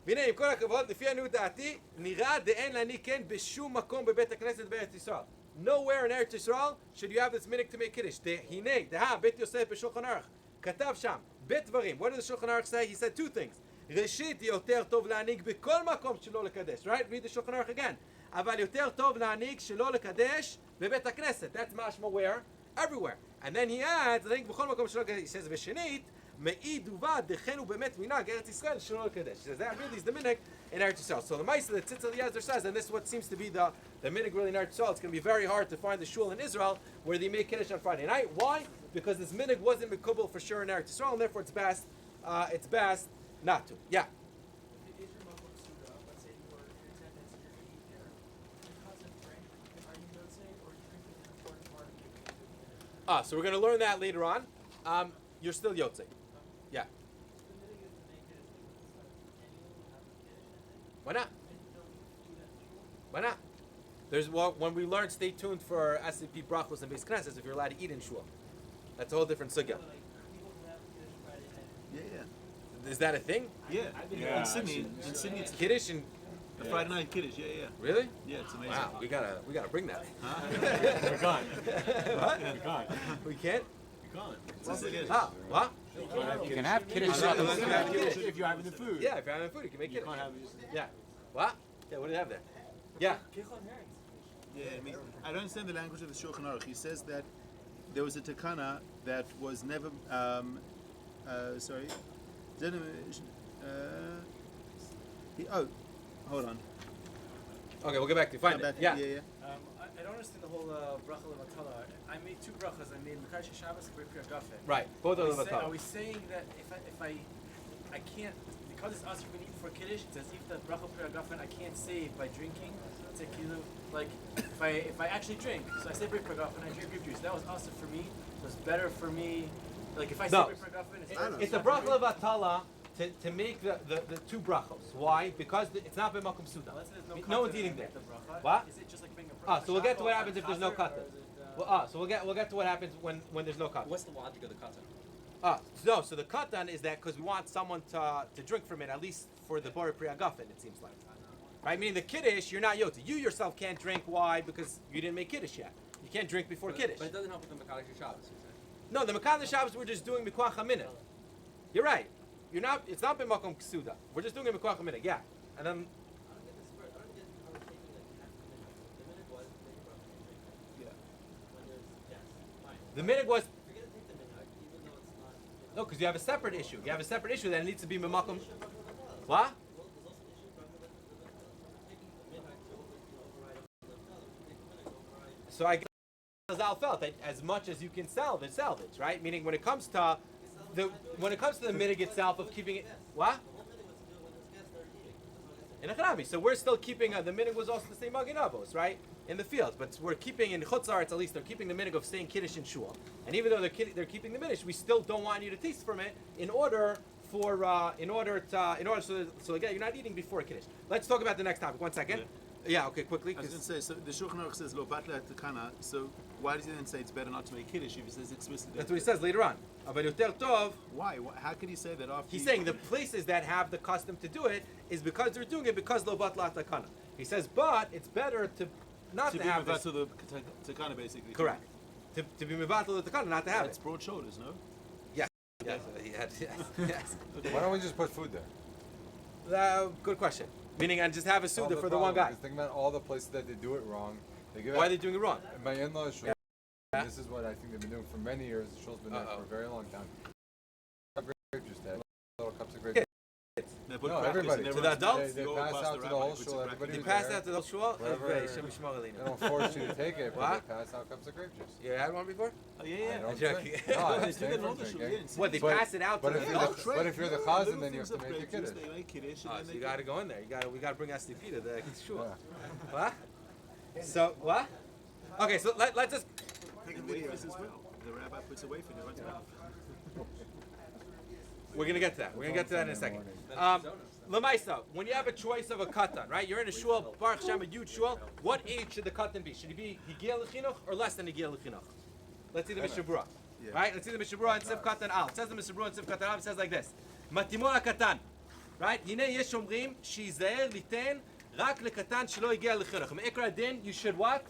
והנה, עם כל הכבוד, לפי עניות דעתי, נראה דאין להנהיג כן בשום מקום בבית הכנסת בארץ ישראל. Nowhere in Eretz Yisrael should you have this minhag to make kiddush. הנה, דהה, בית יוסף בשולחן ערוך. כתב שם, בית דברים. What did the Shulchan Aruch say? He said 2 things. ראשית, יותר טוב להנהיג בכל מקום שלא לקדש. Right? Read the Shulchan Aruch again. אבל יותר טוב להנהיג שלא לקדש בבית הכנסת. That's mashma where? Everywhere. And then he adds, I think בכל מקום שלא לקדש, he says, ושנית, מעיד ובד, דכן הוא באמת מנהג ארץ ישראל שלא לקדש. He says, that really is the minhag in Eretz Yisrael. So the Maisa that Tzitz Eliezer says, and this is what seems to be the minhag really in Eretz Yisrael, it's going to be very hard to find the shul in Israel where they make Kiddush on Friday night. Why? Because this minhag wasn't mikubel for sure in Eretz Yisrael, and therefore it's best not to. Yeah. So we're going to learn that later on. You're still Yotzei. Yeah. Why not? Why not? When we learn, stay tuned for SCP Brachos and Beis Knesses if you're allowed to eat in shul. That's a whole different sugya. Yeah. Is that a thing? Yeah. In Sydney, it's Kiddush and a Friday night Kiddush. Yeah. really? Yeah, it's amazing. Wow, we gotta bring that. We're gone. What? We're gone. We can't? What? You can have kiddush If you're having the food. Yeah, if you're having food, you can make You it. can't have just. Yeah. What? Yeah, what do they have there? Yeah. Yeah, I mean, I don't understand the language of the Shulchan Aruch. He says that there was a takana that was never, hold on. Okay, we'll get back to you. Find it. Yeah. Yeah. I don't understand the whole bracha levatala. I made two brachas. I made Mekadosh Shabbos and Brit Gafen. Right. Both of them Are are we saying that if I can't, because it's asr when eating for kiddush, it's as if the bracha Brit Gafen I can't save by drinking. It's a kilo. Like if I actually drink, so I say Brit Gafen, I drink grape juice. That was asr for me. It was better for me. Like if I say Brit Gafen, It's a bracha levatala to make the two brachos. Why? Because it's not b'makom suda. No one's eating there. What? Is it just like being a bracha? So we'll get to what happens if there's no katan. So we'll get to what happens when there's no katan. What's the logic of the katan? So the katan is that because we want someone to drink from it, at least for the Bori Pri Agafen, it seems like. Right? Meaning the Kiddush, you're not Yotzi. You yourself can't drink. Why? Because you didn't make Kiddush yet. You can't drink before Kiddush. But it doesn't help with the Mekadosh Shabbos, you said. No, the Mekadosh Shabbos we're just doing Mikvach HaMinah. You're right. You're not. It's not b'makom ksuda. We're just doing it Mikvach HaMinah. Yeah. And then. The minhag was. No, because you have a separate issue. You have a separate issue that needs to be b'makom. What? So I guess Chazal felt that as much as you can salvage, right? Meaning when it comes to the minhag itself of keeping it, what? In a Chanami. So we're still keeping the minhag was also the same Magen Avos, right? In the fields, but we're keeping in Chutz La'aretz, at least they're keeping the minhag of staying Kiddush in shul. And even though they're keeping the minhag, we still don't want you to taste from it in order so again, you're not eating before Kiddush. Let's talk about the next topic. 1 second. Yeah, okay, quickly. I was going to say, so the Shulchan Aruch says lo batla takana. So why does he then say it's better not to make kiddush if he says explicitly? That's what he says later on. But yoter tov. Why? How could he say that after? He's saying the places that have the custom to do it is because they're doing it because lo batla takana. He says, but it's better to not to have this. To the takana basically. Correct. To be mevatel the takana, not to have It's broad shoulders, no? Yes. Yes. Yes. Why don't we just put food there? Good question. Meaning, and just have a Solve suda for the one guy. Because think about all the places that they do it wrong. They give Why are out, they doing it wrong? my in-laws shul. Yeah. This is what I think they've been doing for many years. The shul's been there for a very long time. Grape juice, they have little cups of grape juice. They put No, crackers everybody. and To the everyone's- adults? They go pass past out the to the rabbi, whole puts the shul. crackers Everybody They was pass there. out to the shul. Whatever. They don't force you to take it, but What? they pass out cups of grape juice. You had one before? Oh, yeah, I yeah. don't joking. drink. No, I They do abstain that in from all the shul, drinking. yeah. What, they But- pass it out but to if the you're adults? But if you're the Little chazan, then you have things to of make grape the juice, kiddush. they make kiddush, and then So they you got to go in there. We got to bring SCP to the shul. Yeah. What? So what? Okay, so let's just. take a video as well. The rabbi puts a wafer in everyone's mouth. We're gonna get to that. We're gonna get to that in a second. Lamaisa, when you have a choice of a katan, right? You're in a shul, Baruch Hashem, a huge shul. What age should the katan be? Should he be higiyah l'chinuch or less than higiyah l'chinuch? Let's see the Mishnah Berurah. Right? Let's see the Mishnah Berurah and Siv Katan Al. It says the Mishnah Berurah and Siv Katan Al. It says like this: Matimon katan, right? Yinei yesh omrim shizayer liten rak lekatan shelo higiyah l'chinuch. Me'ikra din, you should what?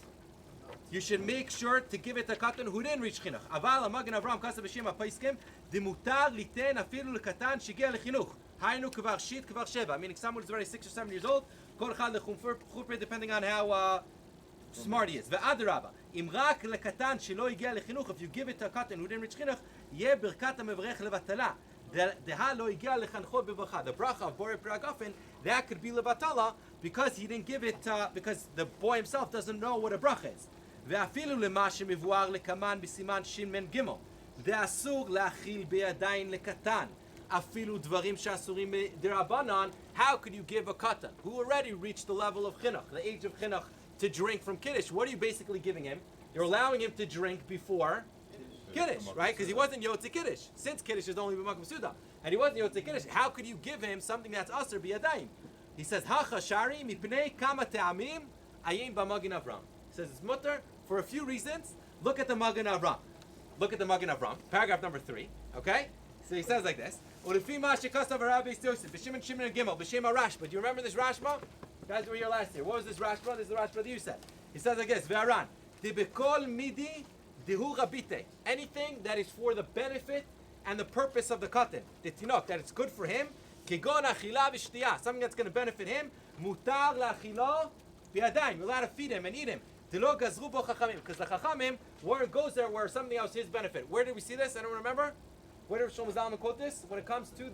You should make sure to give it a katan who didn't reach chinuch. Aval Magen Avraham Kasa b'Shem HaPaiskim demutar liten afilu lekatan shigia lechinuch. Hainu kvar shit kvar sheva. Meaning someone who's already 6 or 7 years old, כל אחד לחופר, depending on how smart he is. ואדרבה, אם רק לקטן שלא הגיע לחינוך, if you give it to a קטן who didn't reach חינוך, יהיה ברכת המברך לבטלה. דהה לא הגיע לחנכו בברכה. The bracha of Borei Pri Hagafen, that could be levatala because he didn't give it, because the boy himself doesn't know what a bracha is. ואפילו למה שמבואר לקמן בסימן ש"מ ג' ואסור להאכיל בידיים לקטן. אפילו דברים שאסורים דרבנן, how could you give a katan who already reached the level of chinuch, the age of chinuch, to drink from kiddush? What are you basically giving him? You're allowing him to drink before kiddush, right? Because he wasn't yotze kiddush. Since kiddush is only b'makom suda, and he wasn't yotze kiddush, how could you give him something that's aser biyadayim? He says, "Hacha shari mipnei kama te'amim ayin b'magen Avram." He says it's mutter for a few reasons. Look at the Magen Avram. Look at the Magen Avram, paragraph number 3. Okay, so he says like this. Ulefi ma shekasav Rabbi Yosef b'Shimon Shimon and Gimel b'Shem Rashba. Do you remember this Rashba? Guys were here last year. What was this Rashba? This is the Rashba that you said. He says like this: Ve'aran debekol midi dehu rabite. Anything that is for the benefit and the purpose of the katan, the tinok, that it's good for him. Kegon achila v'shtiyah, something that's going to benefit him. Mutar la'achilo b'yadayim. You're allowed to feed him and eat him. Tilo gazru bo chachamim, because the chachamim, where it goes there, where something else his benefit. Where did we see this? Anyone remember? Where did Shlomo Zalman quote this? When it comes to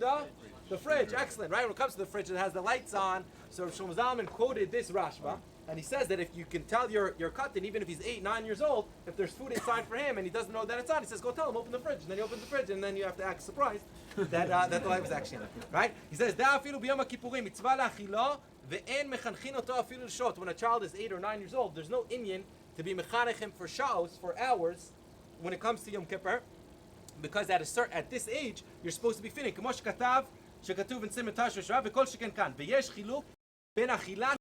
the fridge. Excellent, right? When it comes to the fridge, it has the lights on. So Shlomo Zalman quoted this Rashba, and he says that if you can tell your katan, even if he's 8, 9 years old, if there's food inside for him and he doesn't know that it's on, he says, go tell him, open the fridge. And then he opens the fridge, and then you have to act surprised that the light was actually on. Right? He says, Da afilu b'yom ha'kippurim, mitzvah la'achilo, ve'en mechanchin oto afilu l'shot. When a child is 8 or 9 years old, there's no inyan to be mechanech him for sha'os, for hours, when it comes to Yom Kippur, because at this age, you're supposed to be feeding. כמו שכתב, שכתוב in Semichat Chaver, וכל שכן כאן, ויש חילוק בין אכילת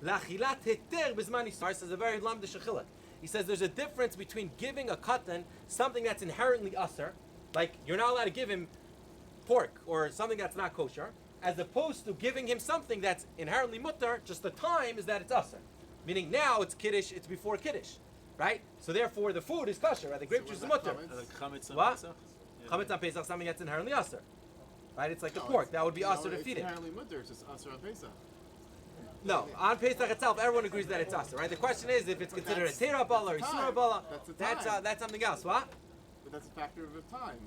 לאכילת היתר בזמן ישראל. Says a very lamdish achilak. He says there's a difference between giving a katan something that's inherently aser, like you're not allowed to give him pork or something that's not kosher, as opposed to giving him something that's inherently mutter, just the time is that it's aser. Meaning now it's kiddush, it's before kiddush, right? So therefore the food is kosher, right? The grape juice is mutter. What? Chametz on Pesach, something that's inherently aser, right? It's like the pork, that would be aser to feed it. It's inherently mutter, it's just aser on Pesach. No, on Pesach itself, everyone agrees that it's aser, right? The question is if it's considered a teira bala or a isura bala. That's something else. What? But that's a factor of the time.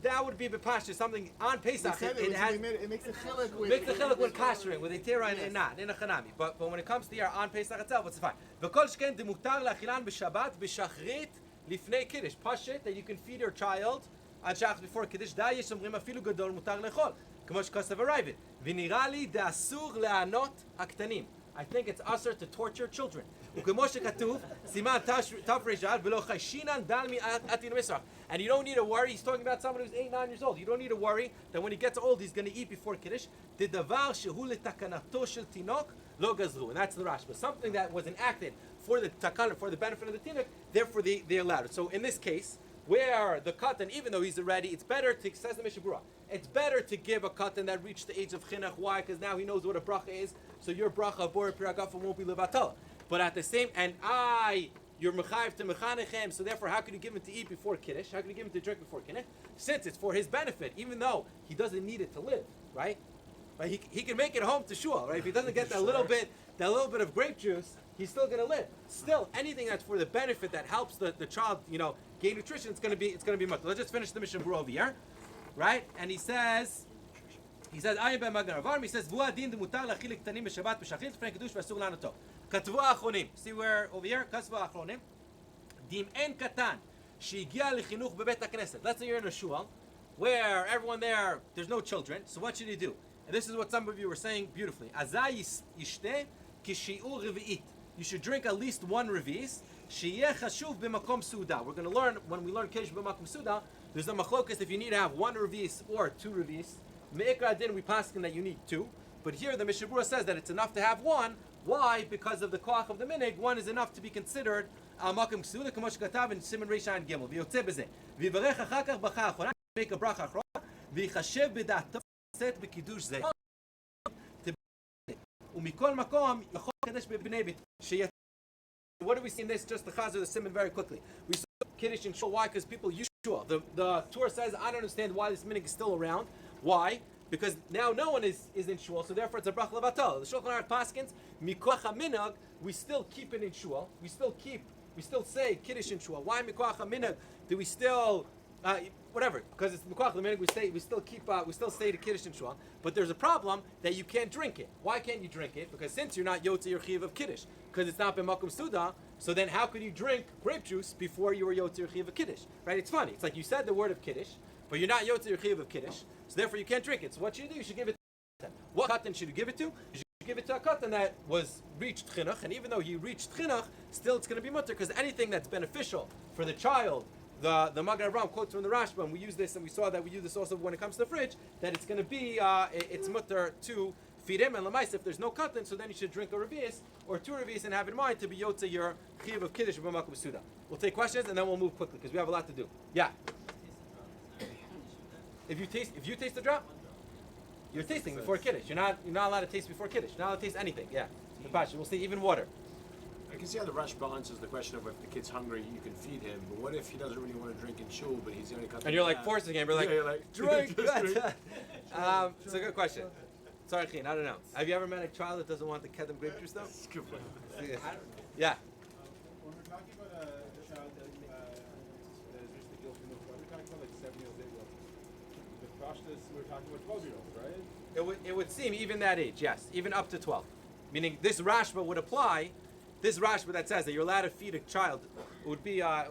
That would be bepashta, something on Pesach. It makes a chilek with. Makes a chilek with kashering, with a teira and not in a chanami. But when it comes to here on Pesach itself, it's fine. V'kol shken demutar lachilan b'Shabbat b'shachrit lifnei kiddush. Pashit that you can feed your child on Shachrit before kiddush. Da yesh omrim afilu gadol mutar lechol. כמו שכתב הרייבד, ונראה לי דאסור לענות הקטנים. I think it's aser to torture children. וכמו שכתוב, סימן תר"ד ולא חיישינן דל מעתין מסרח. And you don't need to worry, he's talking about someone who's 8, 9 years old. You don't need to worry that when he gets old, he's going to eat before Kiddush. דדבר שהוא לתקנתו של תינוק לא גזרו. And that's the Rashba. Something that was enacted for the takana, for the benefit of the tinok, therefore they allowed it. So in this case, where the katan, even though he's already, it's better to, says the Mishnah Berurah, it's better to give a katan that reached the age of chinuch. Why? Because now he knows what a bracha is, so your bracha of Borei Pri Hagafen won't be levatala. But at the same, you're mechayiv to mechanechem, so therefore how can you give him to eat before kiddush? How can you give him to drink before kiddush? Since it's for his benefit, even though he doesn't need it to live, right? Right? He can make it home to shul, right? If he doesn't get that little bit of grape juice, he's still going to live. Still, anything that's for the benefit that helps the child, gain nutrition, it's going to be much. Let's just finish the Mishnah Berurah over here, right? And he says, Ayin ben Magen Avraham, he says, V'hu adin demutar la'achil ktanim b'Shabbat b'shachrit l'fnei kiddush v'asur la'anoto. Katvu ha'achronim. See where over here? Katvu ha'achronim. Dim en katan she'higia lechinuch bebet hakneset. Let's say you're in a shul where everyone there's no children. So what should you do? And this is what some of you were saying beautifully. Azay yishteh kishi'ur revi'it. You should drink at least one revi'is. Sheyeh chashuv b'makom suda. We're going to learn, when we learn kiddush b'makom suda, there's a machlokas if you need to have one revi'is or two revi'is. Me'ikra din, we paskin that you need two. But here the Mishnah Berurah says that it's enough to have one. Why? Because of the koach of the minig, one is enough to be considered makom suda, k'mo shekatav in Siman Reish Ayin Gimel. V'yotzeh b'zeh. V'yivarech achar kach bracha achorah, make a bracha achorah, v'yichashev b'da'ato set b'kiddush zeh. Umikol makom yachol kadesh b'bnei bit. What do we see in this? Just the chazar, the simon very quickly. We saw kiddush in shul. Why? Because people use shul. The Torah says, I don't understand why this minig is still around. Why? because now no one is in shul, so therefore it's a bracha levatal. The Shulchan Aruch paskins mikoach haminag, we still keep it in shul. We still say kiddush in shul. Why mikoach haminag? Do we still whatever? Because it's mikoach haminag. We still say the kiddush in shul. But there's a problem that you can't drink it. Why can't you drink it? Because since you're not yotze your chiyuv of kiddush, because it's not b'makom suda. So then how could you drink grape juice before you were yotze your chiyuv of kiddush? Right? It's funny. It's like you said the word of kiddush, but you're not yotze your chiyuv of kiddush. So therefore you can't drink it. So what should you do? You should give it to a katan. What katan should you give it to? You should give it to a katan that was reached chinuch, and even though he reached chinuch, still it's going to be mutter, because anything that's beneficial for the child, the Magen Avraham quotes from the Rashba, and we use this, and we saw that we use this also when it comes to the fridge, that it's going to be, it's mutter to feed him, and lamais, if there's no katan, so then you should drink a revius, or two revius, and have in mind to be yotze your chiyuv of kiddush b'makom suda. We'll take questions, and then we'll move quickly, because we have a lot to do. Yeah? If you taste the drop, you're tasting before kiddush. You're not allowed to taste before kiddush. You're not allowed to taste anything. Yeah, the pasha. We'll see even water. I can see how the Rashba answers the question of if the kid's hungry, you can feed him. But what if he doesn't really want to drink in shul, but he's the only cut? And you're like forcing him. You're like, drink. It's a good question. Sorry, Chin, I don't know. Have you ever met a child that doesn't want the kedem grape juice though? Yeah. When we're talking about a child that is reached the guilt from the we're talking about like 7 years old. The pashtas, we're talking about 12-year-olds, right? It would seem even that age, yes, even up to 12. Meaning this Rashba would apply. This Rashba that says that you're allowed to feed a child would be up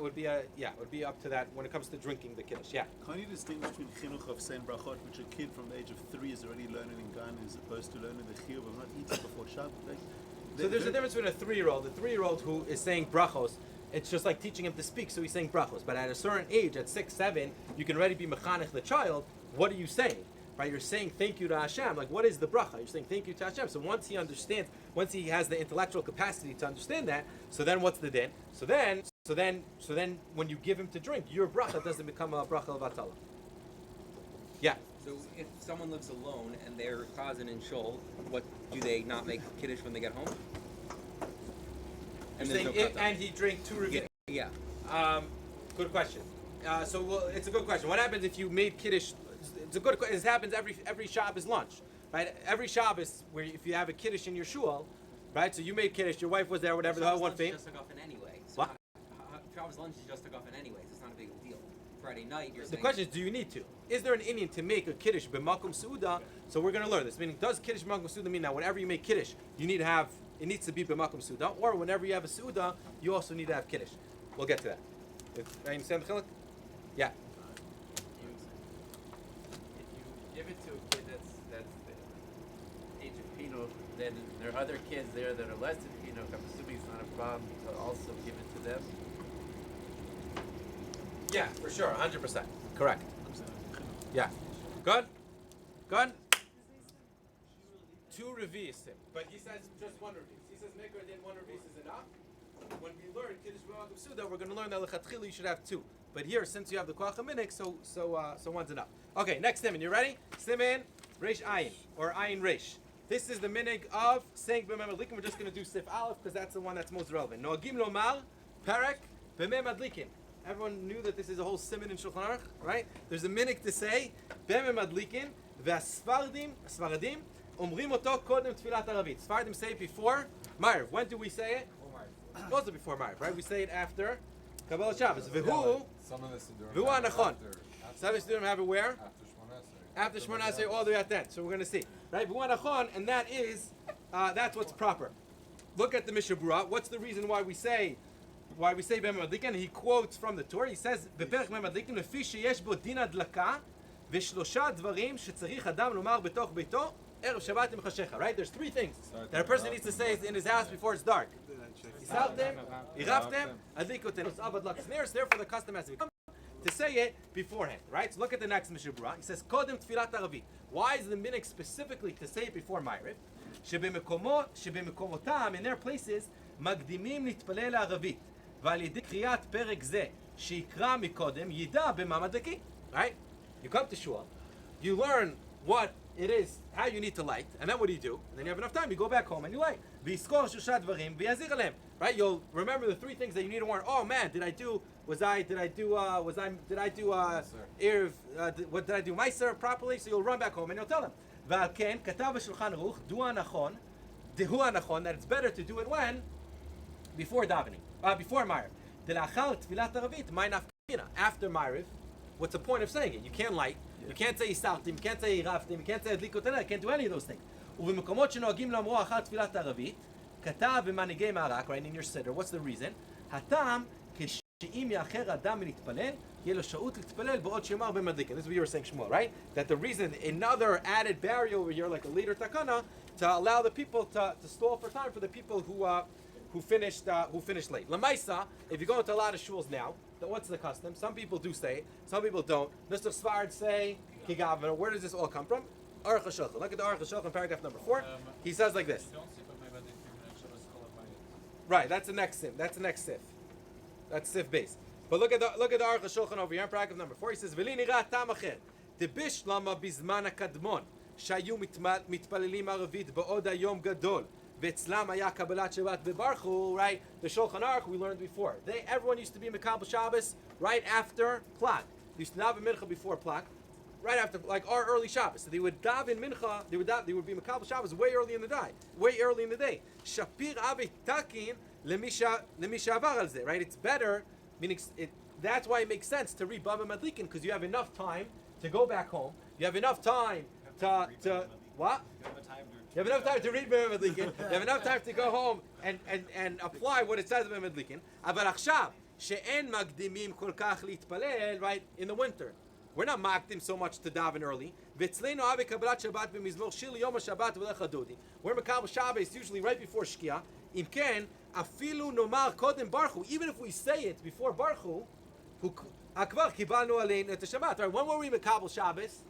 to that when it comes to drinking the kiddush. Yeah. Can you distinguish between chinuch of sein brachot, which a kid from the age of 3 is already learning in Gan, as opposed to learning the chiyuv of not eating before Shabbat? Right? So there's a difference between a 3-year-old. The 3-year-old who is saying brachos, it's just like teaching him to speak, so he's saying brachos. But at a certain age, at 6, 7, you can already be mechanech the child. What are you saying? Right? You're saying thank you to Hashem. Like, what is the bracha? You're saying thank you to Hashem. So once he understands, once he has the intellectual capacity to understand that, so then what's the din? So then when you give him to drink, your bracha doesn't become a bracha levatala. Yeah. So if someone lives alone and they're chazan in shul, what do they not make kiddush when they get home? And, and he drank 2 revius. Yeah. Good question. It's a good question. What happens if you made kiddush? It's a good question. This happens every Shabbos lunch, right? Every Shabbos, where if you have a kiddush in your shul, right? So you made kiddush, your wife was there, whatever. The one thing. Just took off in anyway. So what? Shabbos lunch is just took off in anyways. It's not a big deal. Friday night, you're saying. The question is, do you need to? Is there an Indian to make a kiddush b'makom suda? So we're going to learn this. Meaning, does kiddush b'makom suda mean that whenever you make kiddush, you need to have it needs to be b'makom suda, or whenever you have a suda, you also need to have kiddush. We'll get to that. I understand the chiluk? Yeah. If you give it to a kid that's the age of Pinot, then there are other kids there that are less than Pinot. I'm assuming it's not a problem to also give it to them. Yeah, for sure, 100%. Correct. Yeah. Good? 2 revius, but he says just 1 revius. He says Mikra did 1 revius is enough. When we learn Kiddush B'Makom Suda, we're going to learn that lechatchila you should have 2. But here, since you have the Koach HaMinik, so 1's enough. Okay, next Siman. You ready? Siman Reish Ayin, or Ayin Reish. This is the minig of saying B'mem Adlikim. We're just going to do Sif Aleph because that's the one that's most relevant. Noagim Lomar Perek B'mem Adlikim. Everyone knew that this is a whole Siman in Shulchan Aruch, right? There's a minig to say B'mem Adlikim V'Sfaradim Umrim Oto Kodem Tfilat Aravit. Sfaradim say it before Ma'ariv. When do we say it? Also before Ma'ariv, right? We say it after Kabbalah Shabbos. V'hu Anachon. Some Sidurim have it where? After Shemona Esrei, all the way at that. So we're going to see, right? V'hu Anachon, and that is that's what's proper. Look at the Mishnah Berurah. What's the reason why we say B'mem Adlikin? He quotes from the Torah. He says B'perek B'mem Adlikin Lefi sheyesh bo din adlaka v'shlosha dvarim shetzarich adam lomar betoch beito erev Shabbat im chashecha. Right? There's 3 things that a person needs to say in his house before it's dark. Yisaltem, iraftem, adlikotem. It's abad lak snares. Therefore, the custom has to become to say it beforehand. Right? So look at the next Mishnah Berurah. He says Kodem Tfilat Aravit. Why is the minik specifically to say it before Ma'ariv? שבמקומותם, in their places, מקדימים להתפלל לערבית. ועל ידי קריאת פרק זה, שיקרא מקודם, ידע במה מדליקים. Right? You come to shul, you learn what it is, how you need to light, and then what do? And then you have enough time, you go back home and you light. ויזכור שלושה דברים, ויזהיר עליהם. Right? You'll remember the 3 things that you need to warn. Oh man, did I do did I do Erev, what did I do Meiser properly? So you'll run back home and you'll tell them. ועל כן, כתב בשולחן ערוך, דהו הנכון, that it's better to do it when? Before davening, before Ma'ariv. דלאחר תפילת ערבית, מהי נפקא מינה? After Ma'ariv, what's the point of saying it? You can't light, you can't say Yisartim, you can't say Iraftim, you can't say Adlikot Aneh, you can't do any of those things. ובמקומות שנוהגים לאמרו אחר תפילת ערבית, כתב במנהיגי מערק, right, in your siddur, what's the reason? הטעם, שאם יאחר אדם מלהתפלל, יהיה לו שהות להתפלל בעוד שיאמר במדליקין. This is what you were saying, Shmuel, right? That the reason, another added barrier over here, like a later takana, to allow the people to stall for time for the people who finished late. Lamaisa, if you go into a lot of shuls now, what's the custom? Some people do say it, some people don't. Mr. Svard say, Kigavana, where does this all come from? Aruch HaShulchan. Look at the Aruch HaShulchan, paragraph number 4. He says like this. Right, that's the next sim. That's the next sif. That's sif base. But look at the Aruch HaShulchan over here in paragraph number 4. He says, "V'li nira tam acher, debish lama bizman hakadmon, shayu mitpalelim aravit ba'od hayom gadol, v'etzlam haya kabbalat Shabbat v'barchu." Right, the Shulchan Aruch we learned before. Everyone used to be Mekabel Shabbos right after Plak. They used to daven mincha before Plak, right after, like our early Shabbos. So they would daven mincha. They would be Mekabel Shabbos way early in the day. Shapir avi takin. Right? It's better, meaning that's why it makes sense to read Baba Madlikin, because you have enough time to go back home. You have enough time to what? You have enough time to read Baba Madlikin. You have enough time to go home and apply what it says in Baba Madlikin. Aber achshav she'en magdimim kol kach litpalel, right? In the winter, we're not makdim so much to daven early. V'tzleinu ave kabbalat Shabbat b'mizmor shil yom HaShabbat v'lecha dodi. We're Mekabel Shabbos usually right before Shkia. Imken afilu nomar kodem barchu. Even if we say it before barchu, akvar kibalnu alein et Shabbat. Right? When were we Mekabel Shabbos?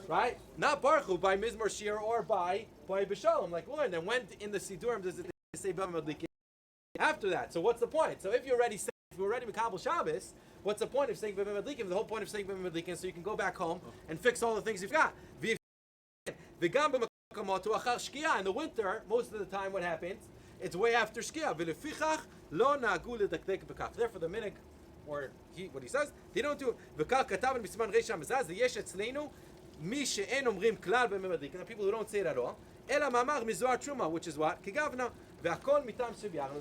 Right? Not barchu by Mizmor Shir or by B'Shalom. Like we learned. And when in the Sidurim does it say Baba Madlikin? After that. So what's the point? So if you're already Mekabel Shabbos, what's the point of saying Baba Madlikin? The whole point of saying Baba Madlikin so you can go back home and fix all the things you've got. In the winter, most of the time, what happens? It's way after Shkia. Therefore, the minig, or what he says, they don't do it. The people who don't say it at all. Which is what? It's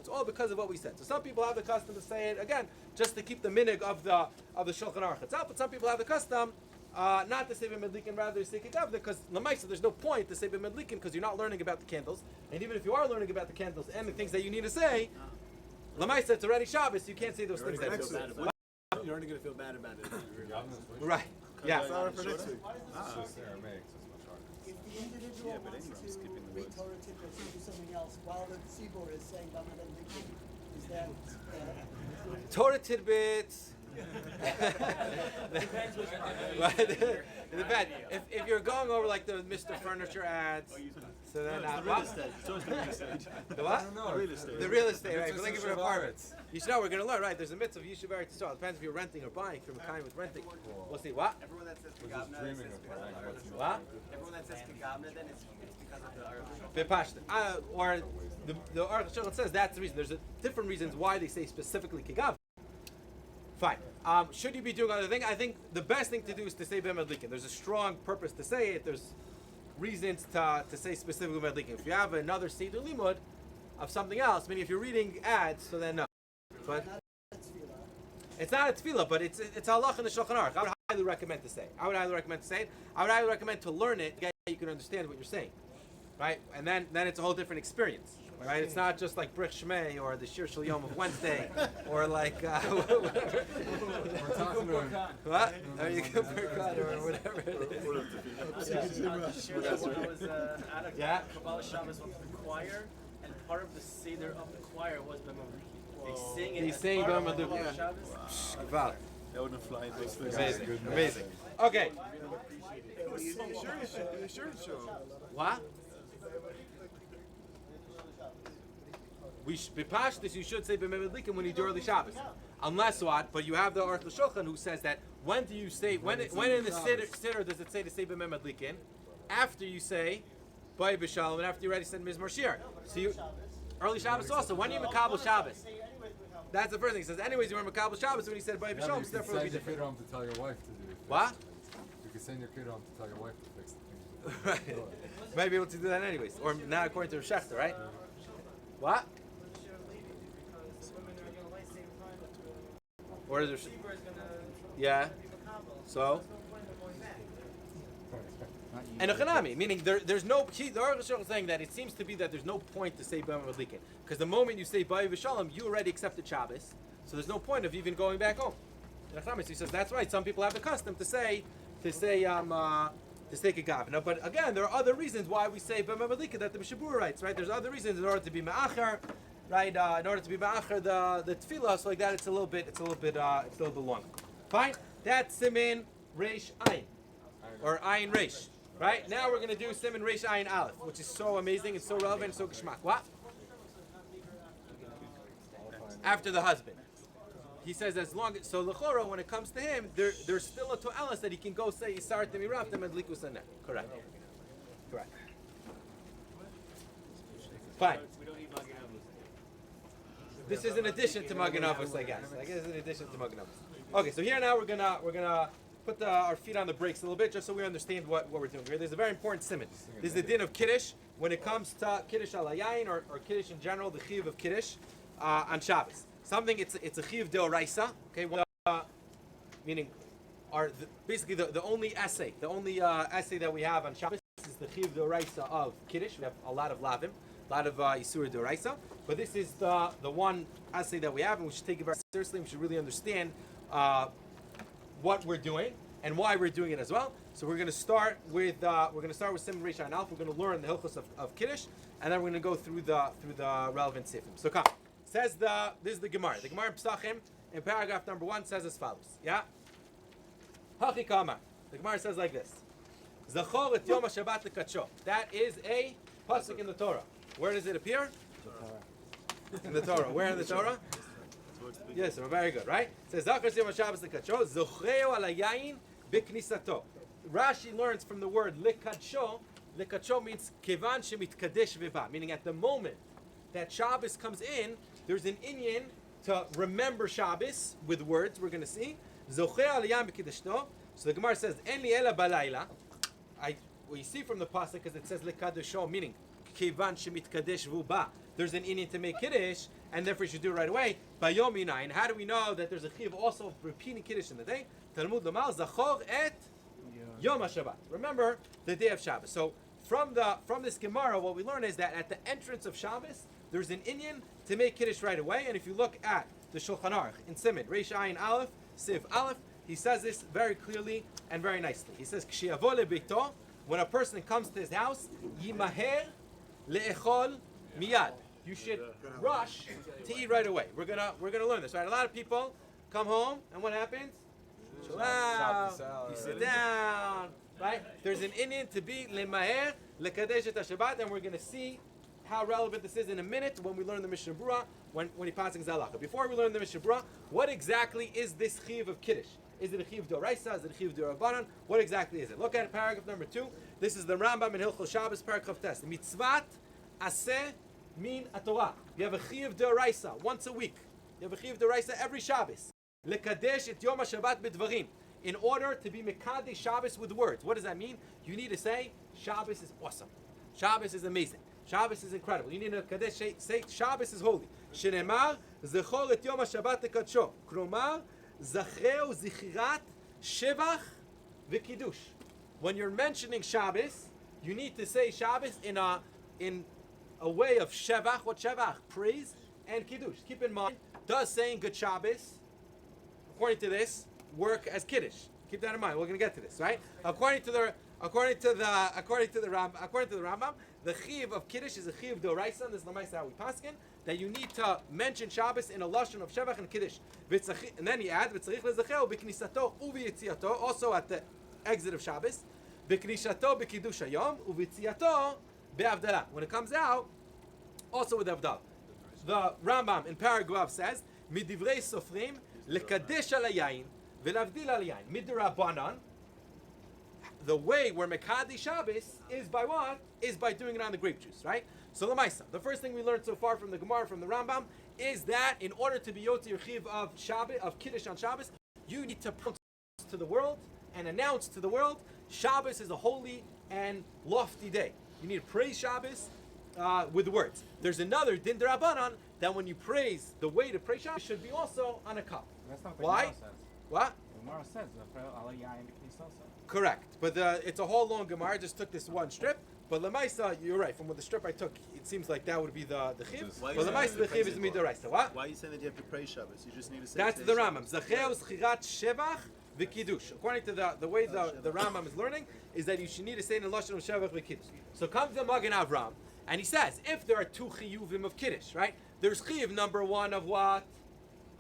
all because of what we said. So some people have the custom to say it again, just to keep the minig of the Shulchan Aruch itself. But some people have the custom not to say b'medlikin, rather to say kegavna, because lamaisa there's no point to say b'medlikin because you're not learning about the candles, and even if you are learning about the candles and the things that you need to say, lamaisa it's already Shabbos, you can't say those things. You're only going to feel bad about it. Right. Yeah. Sorry for next week. If the individual wants to read Torah tidbits and do something else while the tzibur is saying Baba Madlikin, is that Torah tidbits. If you're going over like the Mr. Furniture ads, so then real estate. The what? The real estate, right? We're looking for apartments. You should know we're going to learn, right? There's a mitzvah of Yishuv Eretz Yisrael. It depends if you're renting or buying. From a kind with renting, we'll see. What? Everyone that says Kigavna, What? everyone that says Kigavna, then it's because of the Bepashta. Or the Aruch HaShulchan says that's the reason. There's different reasons why they say specifically Kigavna. Fine. Should you be doing other thing? I think the best thing to do is to say b'medlikin. There's a strong purpose to say it. There's reasons to say specifically b'medlikin. If you have another seder limud of something else, meaning if you're reading ads, so then no. But it's not a tefillah, but it's halach in the Shulchan Aruch. I would highly recommend to say it. I would highly recommend to learn it, so you can understand what you're saying, right? And then it's a whole different experience. Right, it's not just like Brich Shmei or the Shir Shal Yom of Wednesday, or like whatever. What? Or you can Berkat or whatever it is. Yeah. Kabbalah Shabbos was the choir, and part of the seder of the choir was B'medlikin. They sing it. They sing B'medlikin. That wouldn't fly in those things. Amazing. Okay. What? This you should say b'medlikin when you do early Shabbos, unless what? But you have the Aruch HaShulchan who says that when do you say when in the siddur does it say to say b'medlikin? After you say by B'Shalom and after you already said Mizmor Shir. So you early Shabbos also. When do you Mekabel Shabbos? That's the first thing. He says, anyways, you were Makabel Shabbos when he said Bay B'Shalom, so therefore it would be You different. can send your kid home to tell your wife to do it. What? You can send your kid home to tell your wife to fix the things. Right. Might be able to do that anyways. Or not according to Shechter, right? What? Or is there... Yeah. So? And a chanami, meaning there's no... The Aruch HaShulchan is saying that it seems to be that there's no point to say B'Yom Madlikin. Because the moment you say Bay V'Shalom, you already accepted Shabbos. So there's no point of even going back home. And a he says, that's right. Some people have the custom to say Kegavna. But again, there are other reasons why we say B'Yom Madlikin that the Mishabur writes, right? There's other reasons in order to be Ma'achar, right? In order to be Ma'achar the Tefillah, so like that, it's a little bit longer. Fine? That's Simin Reish Ayin. Or Ayin Reish. Right? Now we're going to do Simin Reish Ayin Aleph, which is so amazing, it's so relevant, so geschmack. What? After the husband. He says as long as, so l'chora, when it comes to him, there's still a to'elas that he can go say Yisar Temiraf Temedlikus Aneh. Correct. Correct. Fine. This is in addition to Magen Avos, I guess. I guess it's in addition to Magen Avos. Okay, so here now we're gonna put our feet on the brakes a little bit, just so we understand what we're doing here. There's a very important simon. This is the din of Kiddush when it comes to Kiddush al Yayin or Kiddush in general, the chiyuv of Kiddush on Shabbos. Something it's a chiyuv deoraisa. Okay, meaning basically the only essay that we have on Shabbos is the chiyuv deoraisa of Kiddush. We have a lot of lavim, a lot of Yisur deoraisa, but this is the one essay that we have, and we should take it very seriously. We should really understand what we're doing and why we're doing it as well. So we're going to start with Siman Reish Ayin Aleph. We're going to learn the hilchos of Kiddush, and then we're going to go through the relevant sifim. So come. Says this is the Gemara. The Gemara in Pesachim in paragraph number 1 says as follows. Yeah. Hachi Kamar. The Gemara says like this. Zachor et Yom HaShabbat lekadsho. That is a pasuk in the Torah. Where does it appear? In the Torah. Where in the Torah? Yes, we're very good, right? It says Zachor Yom HaShabbat lekadsho. Zochreo al hayayin b'knisato. Rashi learns from the word lekadsho. Lekadsho means kevan shemitkadesh v'ba, meaning at the moment that Shabbos comes in, there's an inyan to remember Shabbos with words. We're going to see. Zocher aliyam b'kiddeshto. So the Gemara says, "En li ela balayla." We see from the pasuk because it says lekadesho, meaning kevan shemitkadesh v'ba. There's an inyan to make kiddush, and therefore you should do it right away. Bayom yinayin. How do we know that there's a chiv also of repeating kiddush in the day? Talmud Lamal Zachor et Yom HaShabbat. Remember the day of Shabbos. So from this Gemara, what we learn is that at the entrance of Shabbos, there's an inyan to make kiddush right away. And if you look at the Shulchan Aruch in Siman Reish Ayin Aleph, Siv Aleph, he says this very clearly and very nicely. He says, "K'shiyavo lebeito," when a person comes to his house, yimaher le'echol miyad. You should rush to eat right away. We're gonna learn this, right? A lot of people come home, and what happens? You sit down, right? There's an inyan to be lemaher lekadesh et Shabbat, and we're gonna see how relevant this is in a minute when we learn the Mishnah Berurah, when he passes Zalach. Before we learn the Mishnah Berurah, what exactly is this chiyuv of Kiddush? Is it a chiyuv d'oraisa? Is it a chiyuv d'orabanan? What exactly is it? Look at paragraph number 2. This is the Rambam in Hilchos Shabbos, paragraph test. Mitzvat aseh min atorah. You have a chiyuv d'oraisa once a week. You have a chiyuv d'oraisa every Shabbos. Lekadesh et Yom HaShabbat b'dvarim. In order to be mekadesh Shabbos with words. What does that mean? You need to say, Shabbos is awesome. Shabbos is amazing. Shabbos is incredible. You need to kadesh, say Shabbos is holy. Shenemar zechor et Yom HaShabbat lekadsho. Kromar zachreu zichirat shevach v'kiddush. When you're mentioning Shabbos, you need to say Shabbos in a way of shevach. What shevach? Praise and kiddush. Keep in mind, does saying good Shabbos, according to this, work as kiddush? Keep that in mind. We're going to get to this, right? According to the Rambam, the chiyuv of kiddush is a chiyuv d'oraisa. This is the ma'aseh how we paskin, that you need to mention Shabbos in a lashon of shevach and kiddush. And then he adds, v'tzarich lezacheu b'knisato u'v'yitziato, also at the exit of Shabbos, b'knishato b'kiddush hayom u'v'yitziato be'avdalah. When it comes out, also with avdalah. The Rambam in paragraph says, midivrei sofrim lekadesh al hayayin v'lavdil al hayayin midrabanan. The way we're Mekadi Shabbos is by what? Is by doing it on the grape juice, right? So Lamaisa, the first thing we learned so far from the Gemara, from the Rambam, is that in order to be Yotze your Chiv of Shabbos, of Kiddush on Shabbos, you need to pronounce to the world and announce to the world Shabbos is a holy and lofty day. You need to praise Shabbos with words. There's another din d'Rabbanan that when you praise, the way to praise Shabbos should be also on a cup. That's not what Why? Gemara says. What? Gemara says, "Ala yayin b'knisasa." Correct, but it's a whole long Gemara. I just took this one strip. But Lemaisa, you're right. From what the strip I took, it seems like that would be the chiv. Why But you Lemaisa, the chiv is midaraisa. What? Why are you saying that you have to pray Shabbos? You just need to say. That's today the Shabbos. Rambam. Zacheu Schirat Shevach v'Kiddush. According to the way the Rambam is learning, is that you should need to say in the lashon of Shevach v'Kiddush. So comes the Magen Avram, and he says, if there are two chiyuvim of Kiddush, right? There's chiyuv number one of what?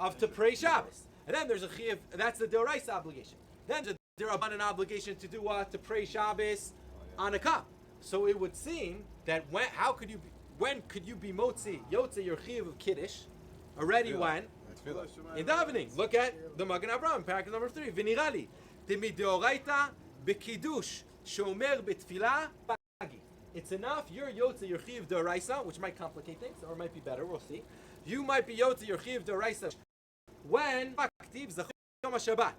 Of to pray Shabbos, and then there's a chiyuv. That's the Deoraisa obligation. Then there's an obligation to do what? To pray Shabbos on a cup. So it would seem that when could you be motzi yotze your chiyuv of Kiddush already when? In davening. Look at the Magen Avraham, paragraph number 3. V'nirali demideoraita b'kiddush shomer b'tfilah b'agi. It's enough. You're yotze your chiyuv d'oraisa, which might complicate things, or it might be better. We'll see. You might be yotze your chiyuv d'oraisa when aktiv zachor yom Shabbat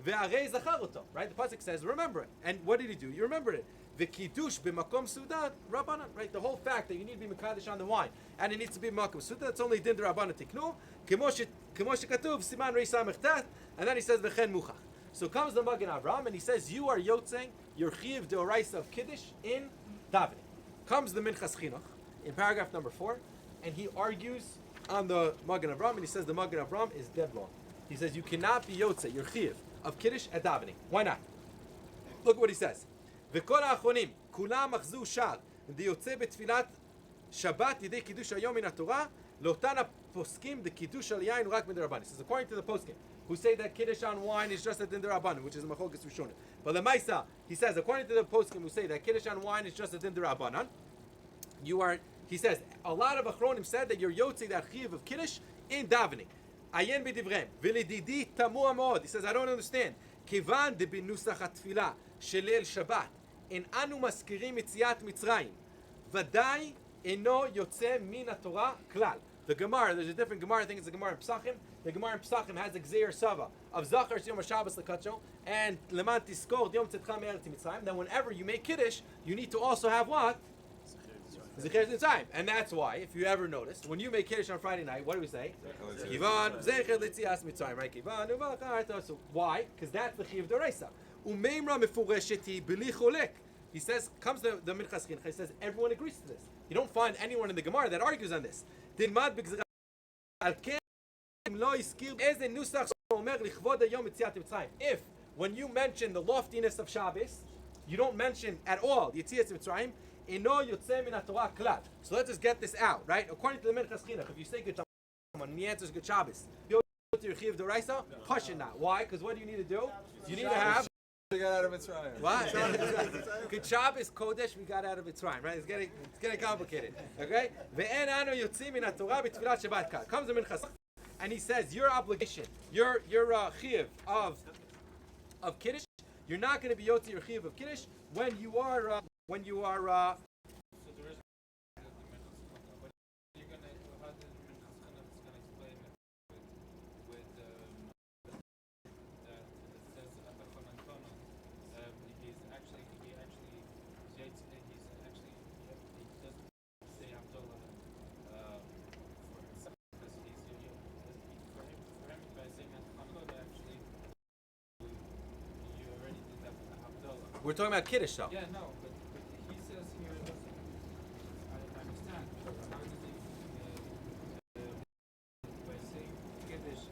ve'arei zacharoto. Right? The pasuk says, remember it. And what did he do? You remembered it. The kiddush b'makom sudat rabbanan, right? The whole fact that you need to be mekadosh on the wine and it needs to be makom sudat. That's only din rabbanan tiknu. Kemo shekatuv siman reis samech tet, and then he says v'chen muchach. So comes the Magen Avraham and he says you are yotzeng your chiyuv deoraisa of kiddush in davening. Comes the Minchas Chinuch in paragraph number 4, and he argues on the Magen Avraham and he says the Magen Avraham is dead wrong. He says you cannot be yotze your chiyuv of kiddush at davening. Why not? Look what he says. וכל האחרונים, כולם אחזו שער, דיוצא בתפילת שבת ידי קידוש היום מן התורה, לאותן הפוסקים דקידוש על יין רק מדרבנן. He says, according to the poskim, who say that kiddush on wine is just a din d'Rabbanan, which is a machlokes rishonim. But the Maisa, he says, according to the poskim who say that kiddush on wine is just a din d'Rabbanan, he says, a lot of achronim said that you're yotze that chiyuv of kiddush in davening. Ayen b'divrem, v'ledidi tamua mod. He says, I don't understand. כיוון דבנוסח התפילה של ליל שבת אין אנו מזכירים יציאת מצרים ודאי אינו יוצא מן התורה כלל. The Gemara, there's a different Gemara, I think it's the Gemara in Pesachim. The Gemara in Pesachim has a Gzeir Sava of Zachar Yom HaShabbos L'Kacho and Leman Tiskor Yom Tzedcha Me'eretz Mitzrayim. Then whenever you make Kiddush, you need to also have what? Zecher L'Tzayim. And that's why, if you ever noticed, when you make Kiddush on Friday night, what do we say? Kivan Zecher L'Tzias Mitzrayim, right? Kivan Uvach. So why? Because that's the Chiyuv D'Oraisa. Umeimra Mefureshet B'li Cholek. He says, comes the Minchas Chinuch, he says, everyone agrees to this. You don't find anyone in the Gemara that argues on this. If when you mention the loftiness of Shabbos, you don't mention at all Yetzias Mitzrayim, so let's just get this out, right? According to the Minchas Chinuch, if you say good Shabbos and the answer is good Shabbos, you go to your Chiyuv D'Oraisa, Pashin not. Why? Because what do you need to do? You need to have. We got out of Mitzrayim. What? Good Shabbos Kodesh, we got out of Mitzrayim, right? It's getting complicated. Okay? Ve'en anu yotzim min haTorah b'tfilat Shabbat kal. Comes the Minchas, and he says your obligation, your chiyuv of Kiddush, you're not going to be yotzi your chiyuv of Kiddush when you are we're talking about Kiddush though. Yeah, no, but he says here, I understand, but how does by saying Kiddush,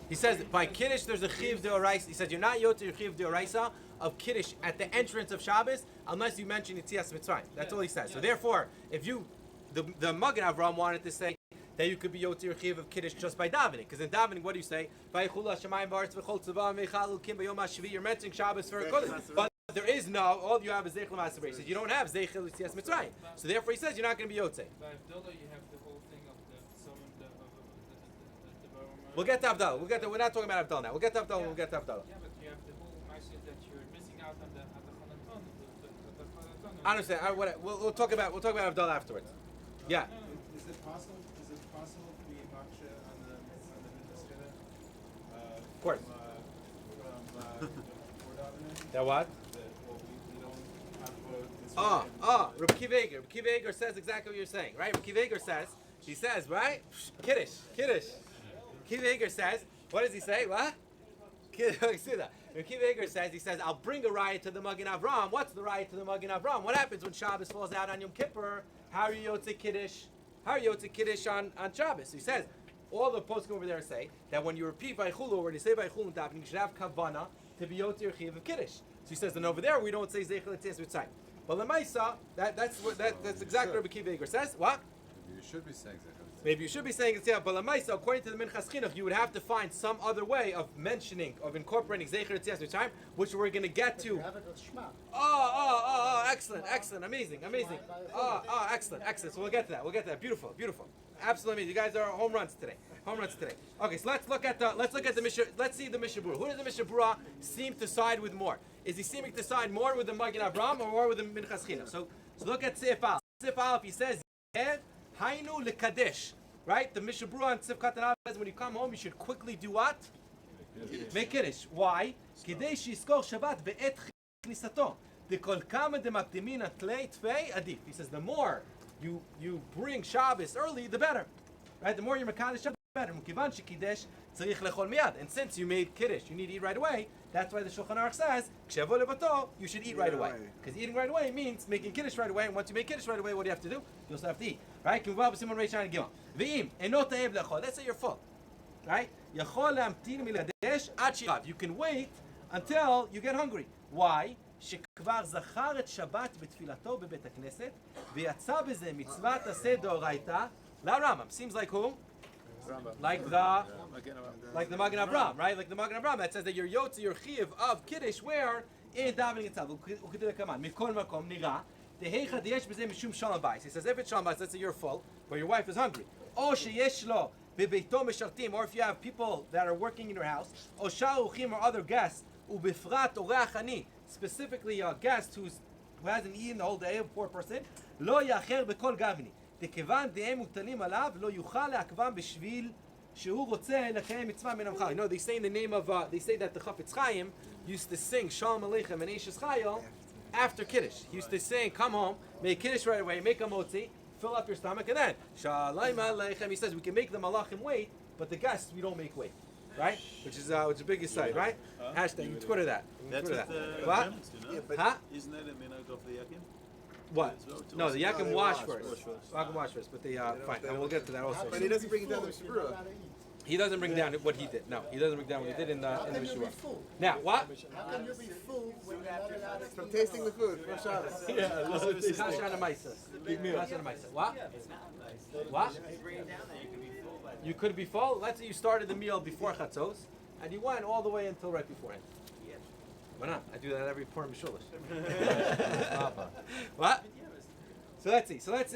he says by Kiddush there's a Chiyuv D'Oraisa. He says you're not yotze your Chiyuv D'Oraisa of Kiddush at the entrance of Shabbos unless you mention Yetzias Mitzrayim. That's all he says. So therefore, if you, the Magen Avraham wanted to say that you could be yotze your chiyuv of Kiddush just by davening. Because in davening, what do you say? You're mentioning Shabbos for a Kodesh. But there is no, all you have is Zeichel Maaseh. He says you don't have Zeichel Yetzias Mitzrayim. So therefore he says you're not going to be yotze. by Avdullah you have the whole thing of the We'll get to Avdallah. We're not talking about Avdallah now. We'll get to Avdallah. Yeah. We'll get to Avdallah. Yeah, but you have the whole message that you're missing out on the Chanaton, I understand. We'll talk about Avdallah afterwards. Yeah. Is it possible for course. From That what? we don't have this. Rabbi Kiva Eger says exactly what you're saying, right? Rabbi Kiva Eger says, he says, right? Kiddush. Kiva Eger says, what does he say? What? See that? Rabbi Kiva Eger says, he says, I'll bring a riot to the Magen Avram. What's the riot to the Magen Avram? What happens when Shabbos falls out on Yom Kippur? How are you Yotze Kiddush? How are you Yotze Kiddush on Shabbos? So he says, all the poskim over there say that when you repeat Vaychulu, or when you say Vaychulu davening, you should have kavana to be Yotze your Chiv of Kiddush. So he says, and over there we don't say Zeichel Etzias Ritzayim. But Lemaisa, that's exactly what Rabbi Kiva Eger says. What? You should be saying that. Maybe you should be saying it's but Lamaisa, according to the Minchas Chinuch, you would have to find some other way of mentioning, of incorporating Zeicher Etzias Ritzayim, which we're going to get to. Excellent, amazing. Excellent. So we'll get to that. Beautiful. Absolutely amazing. You guys are home runs today. Okay, so let's look at the Mishnah. Let's see the Mishnah Berurah. Who does the Mishnah Berurah seem to side with more? Is he seeming to side more with the Magen Avram or more with the Minchas Chinuch? So look at Seif Aleph. Seif Aleph, he says, Hainu lekadesh, right? The Mishnah Berurah on Tzif Katan Aleph says when you come home, you should quickly do what? Make kiddush. Why? Kidei shiskor Shabbat be'et chnisato. Dekol kama demakdimin atlei tfei adif. He says the more you bring Shabbos early, the better, right? The more you mekadesh Shabbat, the better. Mukivan shekidesh tzarich lechol miyad. And since you made kiddush, you need to eat right away. That's why the Shulchan Aruch says, Kshevo levato, you should eat right away. Because eating right away means making kiddush right away, and once you make kiddush right away, what do you have to do? You also have to eat. Right? Let's say you're full. Right? You can wait until you get hungry. Why? שכבר זכר את שבת בתפילתו בבית הכנסת, ויצא בזה מצוות עשה דאורייתא לרמב"ם. Seems like who? Like the Magen Avram, right? Like the Magen Avram that says that your yotze, your chiv of kiddush, where in davening itself. Mikol makom nira dehecha deyesh b'zeh mishum shalom bayis. He says if it's shalom bayis, let's say you're full, but your wife is hungry. O sheyesh lo bebeito mishartim, or if you have people that are working in your house, o sharuchim or other guests, ubifrat oreach ani, specifically a guest who hasn't eaten the whole day, a poor person, lo yacher bekol gavni. דכיוון דהם מוטלים עליו, לא יוכל לעכבם בשביל שהוא רוצה לקיים מצווה מן עמך. You know, they say in the name of, they say that the Chafetz Chaim used to sing Shalom Aleichem and Eishes Chayil after Kiddush. He used to sing, come home, make Kiddush right away, make a motzi, fill up your stomach, and then Shalom Aleichem. He says we can make the Malachim wait, but the guests we don't make wait. Right? Which is a big side, right? Hashtag, you Twitter that. That's what the what? Germans do, no? Huh? Isn't that a minhag of the Yakim? What? No, the Yakim wash first. Yakim wash first, but they fine. And we'll get to that also. But he doesn't bring it down to the Mishnah. He doesn't bring down what he did. No, he doesn't bring down what he did in the Mishnah. Now, what? How can you be full when you're not allowed to From tasting the food. For Shabbos. Kasha and a Maisa. Big meal. Kasha and a Maisa. What? What? You could be full. Let's say you started the meal before Chatzos, and you went all the way until right beforehand. Why not? I do that every Purim Mishulish. What? So let's see. So let's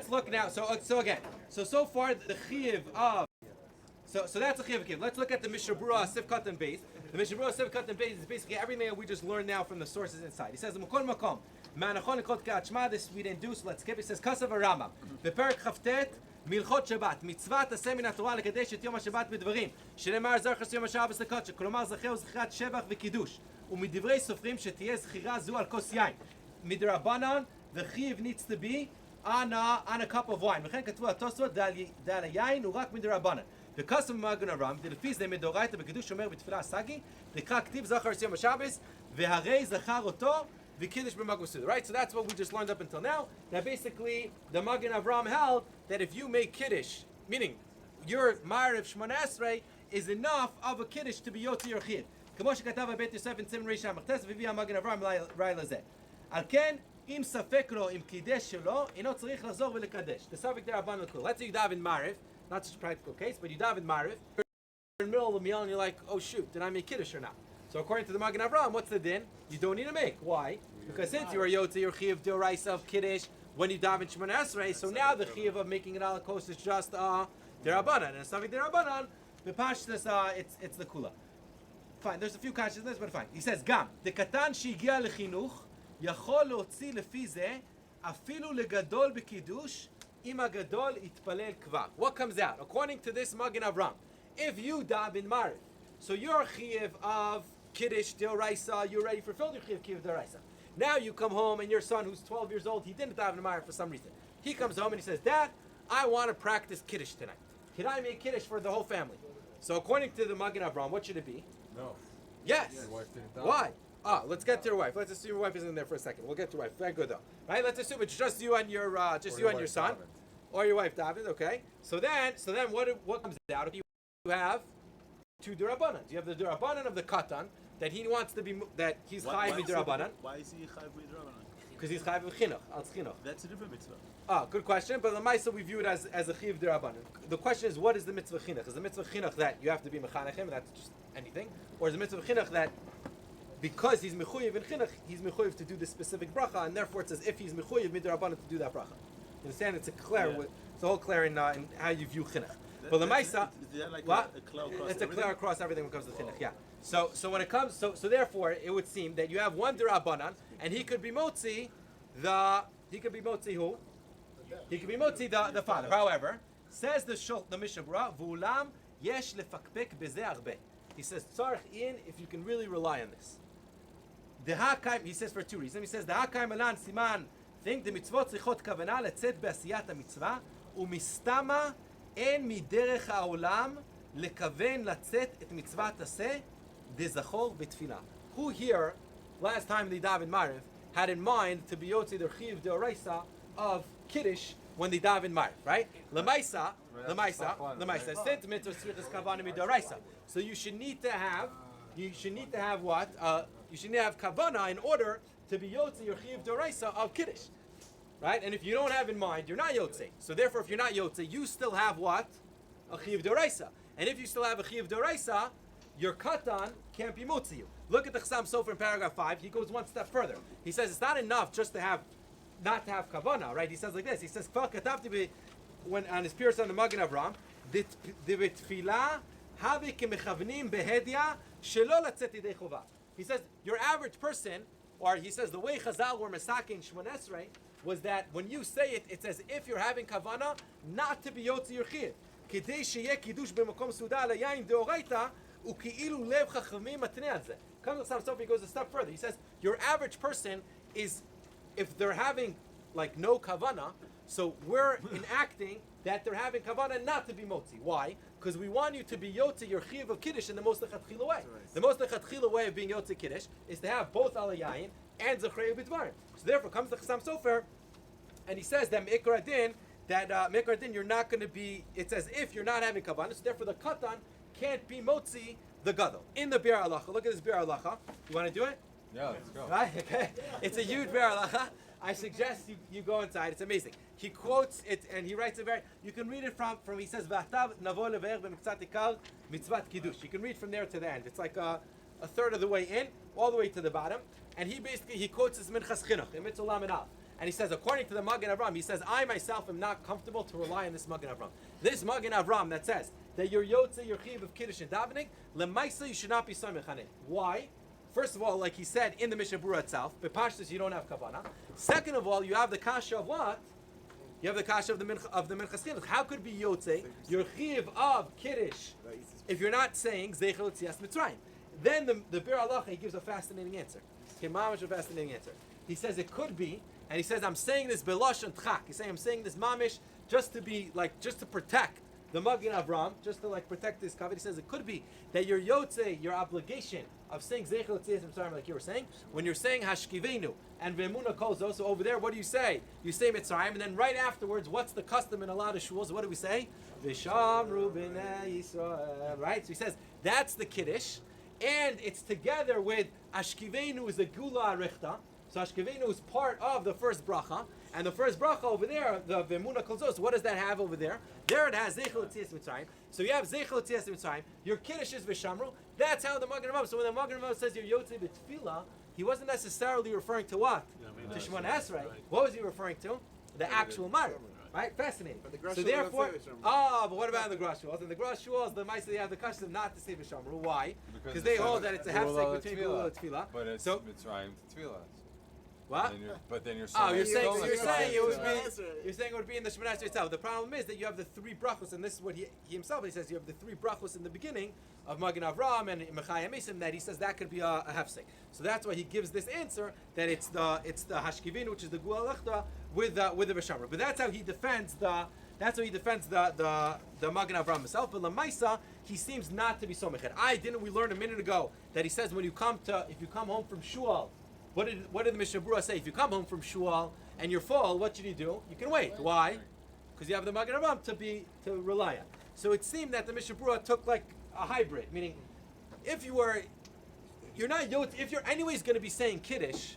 look now. So again. So far the chiyuv of. So that's a chiyuv. Let's look at the Mishnah Berurah Sif Katan Beis. The Mishnah Berurah Sif Katan Beis is basically everything that we just learned now from the sources inside. He says the Mukol Makom Manachon Kol Kachma. This we didn't do. So let's skip. He says Kasav Rambam. Beperik Chavtet. מלכות שבת, מצוות עשה מן התורה לקדש את יום השבת בדברים שנאמר זכר יום השבת לקודש, כלומר זכר זכירת שבח וקידוש, ומדברי סופרים שתהיה זכירה זו על כוס יין. מדרבנן, the chiv needs to be on a cup of wine. וכן כתבו התוספות דל היין הוא רק מדרבנן. וקסם במגן אברהם, דלפי זה מדאורייתא בקידוש שומר בתפילה הסגי, דקרא כתיב זכר יום השבת, והרי זכר אותו V'kiddush b'magos suda, right? So that's what we just learned up until now. That basically the Magen Avram held that if you make kiddush, meaning your ma'ariv Shmona Esrei is enough of a kiddush to be yotzi your chiyuv. Kamo shekatav Beit Yosef in Siman Reish HaMachtes v'vi Magen Avram rai lazeh. Al ken im safek lo im kiddush shelo ino tzarich lazor v'lekadesh. The safek there aban l'kul. Let's say you daven ma'ariv, not such a practical case, but you daven ma'ariv. You're in the middle of the meal and you're like, oh shoot, did I make kiddush or not? So according to the Magen Avram, what's the din? You don't need to make. Why? Because since you are yotze your chiyuv d'oraisa of kiddush when you daven Shemona Esrei, so now the chiyuv of making it ala kos is just derabanan, and something derabanan, the pashtus it's the kula. Fine. There's a few consciousness, but fine. He says gam the katan she'igia lechinuch yachol leotzi lefi ze afilu legadol b'kiddush im hagadol itpalel kvar. What comes out according to this Magen Avram? If you daven Mariv So you're chiv of Kiddush D'Oraisa, you're ready for fulfill your chiv D'Oraisa. Now you come home and your son, who's 12 years old, he didn't daven Ma'ariv for some reason. He comes home and he says, Dad, I want to practice Kiddush tonight. Can I make Kiddush for the whole family? So according to the Magen Avraham, what should it be? No. Yes. Your wife didn't daven. Why? Let's get to your wife. Let's assume your wife isn't in there for a second. We'll get to your wife. Very good though. Right? Let's assume it's just you and your son. Davened. Or your wife David, okay? So then what comes out? You have two Durabanan. You have the Durabanan of the Katan, that he wants to be, that he's Chayiv Midrabanan. Why is he Chayiv Midrabanan? Because he's Chayiv Chinuch, al Chinuch. That's a different mitzvah. Good question. But the Maisa we view it as a Chayiv Durabanan. The question is, what is the mitzvah Chinuch? Is the mitzvah Chinuch that you have to be Mechanechim, and that's just anything? Or is the mitzvah Chinuch that because he's Mechuyev in Chinuch, he's Mechuyev to do this specific bracha, and therefore it says if he's Mechuyev Midrabanan to do that bracha. You understand? It's a clear, it's a whole clear in how you view Chinuch. But the Maisa, it's a clear across everything when it comes to Chinuch, yeah. So when it comes, so therefore it would seem that you have one Durabanan, and he could be Motzi who? He could be Motzi the father. However, says the Mishnah Berurah, V'ulam yesh lefakpek b'zeh arbe. He says, tzarich in, if you can really rely on this. He says for two reasons. He says, the hakaim alan siman, think the mitzvot tzrichot kavana letzet b'asiyat ha-mitzvah, umistama en miderech ha'olam lekaven letzet et mitzvat aseh dezachor b'tfilah. Who here, last time they daven Ma'ariv, had in mind to be yotzi the chiv deoraisa of Kiddush when they daven Ma'ariv, right? L'maisa, sent mitzvah tzrichas kavana midoraisa. So you should need to have what? You should need to have kavana in order to be yotzi your chiv deoraisa of Kiddush, right? And if you don't have in mind, you're not yotzi. So therefore, if you're not yotzi, you still have what? A chiv deoraisa. And if you still have a chiv deoraisa, your katan can't be motzi you. Look at the Chassam Sofer in paragraph 5. He goes one step further. He says it's not enough just to have, not to have kavana, right? He says like this. He says, when on his pierce on the Magen Avraham, the betfilah have kemechavnim behedya shelo latzet yidei chova. He says your average person, or he says the way Chazal were masakin Shmon Esrei was that when you say it, it's as if you're having kavana not to be yotzi your chiyuv. Kedei sheyeh kiddush b'makom suda al yain deoraita uki'ilu lev chachamim matnei al zeh. Comes to Sophie goes a step further. He says your average person is, if they're having like no kavana, so we're enacting that they're having kavana not to be motzi. Why? Because we want you to be yotzi your chiv of kiddush in the most lechatchila way. The most lechatchila way of being yotzi kiddush is to have both alayayin and zachrei b'dvarim. So therefore comes the Chassam Sofer, and he says that me'ikar adin, you're not going to be. It's as if you're not having kavana. So therefore the katan can't be motzi the gadol. In the Biur Halacha, look at this Biur Halacha. You want to do it? Yeah, let's go. Right? Okay. It's a huge Biur Halacha. I suggest you go inside. It's amazing. He quotes it and he writes it very. You can read it from he says V'atav navo leve'er b'miktzat ikar mitzvat kiddush. You can read from there to the end. It's like a third of the way in, all the way to the bottom. And he quotes this Minchas Chinuch in Mitzvah Lamed Aleph. And he says, according to the Magen Avraham, he says, I myself am not comfortable to rely on this Magen Avraham. This Magen Avraham that says that your yotze, your chiv of kiddush and davening, lemaisa you should not be samech on it. Why? First of all, like he said in the Mishnah Berurah itself, bepashtus you don't have kavana. Second of all, you have the kasha of what? You have the kasha of the minchas chinuch. How could be yotze your chiv of kiddush if you're not saying zeichel tzias mitzrayim? Then the Biur Halacha, he gives a fascinating answer. Mamish a fascinating answer. He says it could be, and he says I'm saying this belashon tchak. He's saying I'm saying this mamish just to protect the Magen Avraham, just to protect this covenant. He says it could be that your yotze, your obligation of saying zeichel tzias mitzrayim, like you were saying, when you're saying hashkivenu and ve'emuna kolzo, so over there, what do you say? You say mitzrayim, and then right afterwards, what's the custom in a lot of shuls? What do we say? V'shamru b'nei Yisrael. Right? So he says that's the kiddush, and it's together with hashkivenu is the gula arichta. So Ashkevenu is part of the first bracha, and the first bracha over there, the Vemuna Kolzos, what does that have over there? There it has Zeichel Tzias Mitzrayim. So you have Zeichel Tzias Mitzrayim, your Kiddush is V'shamru, that's how the Magen Avraham, so when the Magen Avraham says your Yotze B'tfilah, he wasn't necessarily referring to what? To Shemona Esrei. What was he referring to? The actual Ma'ariv. Right? Fascinating. So therefore, but what about the Grosh Shuls? In the Grosh Shuls, the Maisa, they have the custom not to say V'shamru. Why? Because they hold that it's a half-sek between Gula and Tfilah. But it's Mitzrayim to Tfilah. What? But then you're Oh, saying you're saying it would be in the Shemoneh Esrei itself. The problem is that you have the three brachos, and this is what he himself he says. You have the three brachos in the beginning of Magen Avraham and Mechayim Mesim that he says that could be a hefsek. So that's why he gives this answer that it's the hashkivin, which is the Gula Lechta with the Veshamra. But that's how he defends the Magen Avraham himself. But Lamaisa, he seems not to be so meched. We learned a minute ago that he says if you come home from shul. What did the Mishnah Berurah say? If you come home from shul and you're full, what should you do? You can wait. Why? Because you have the Magen Avraham to rely on. So it seemed that the Mishnah Berurah took like a hybrid, meaning if you're anyways going to be saying Kiddush,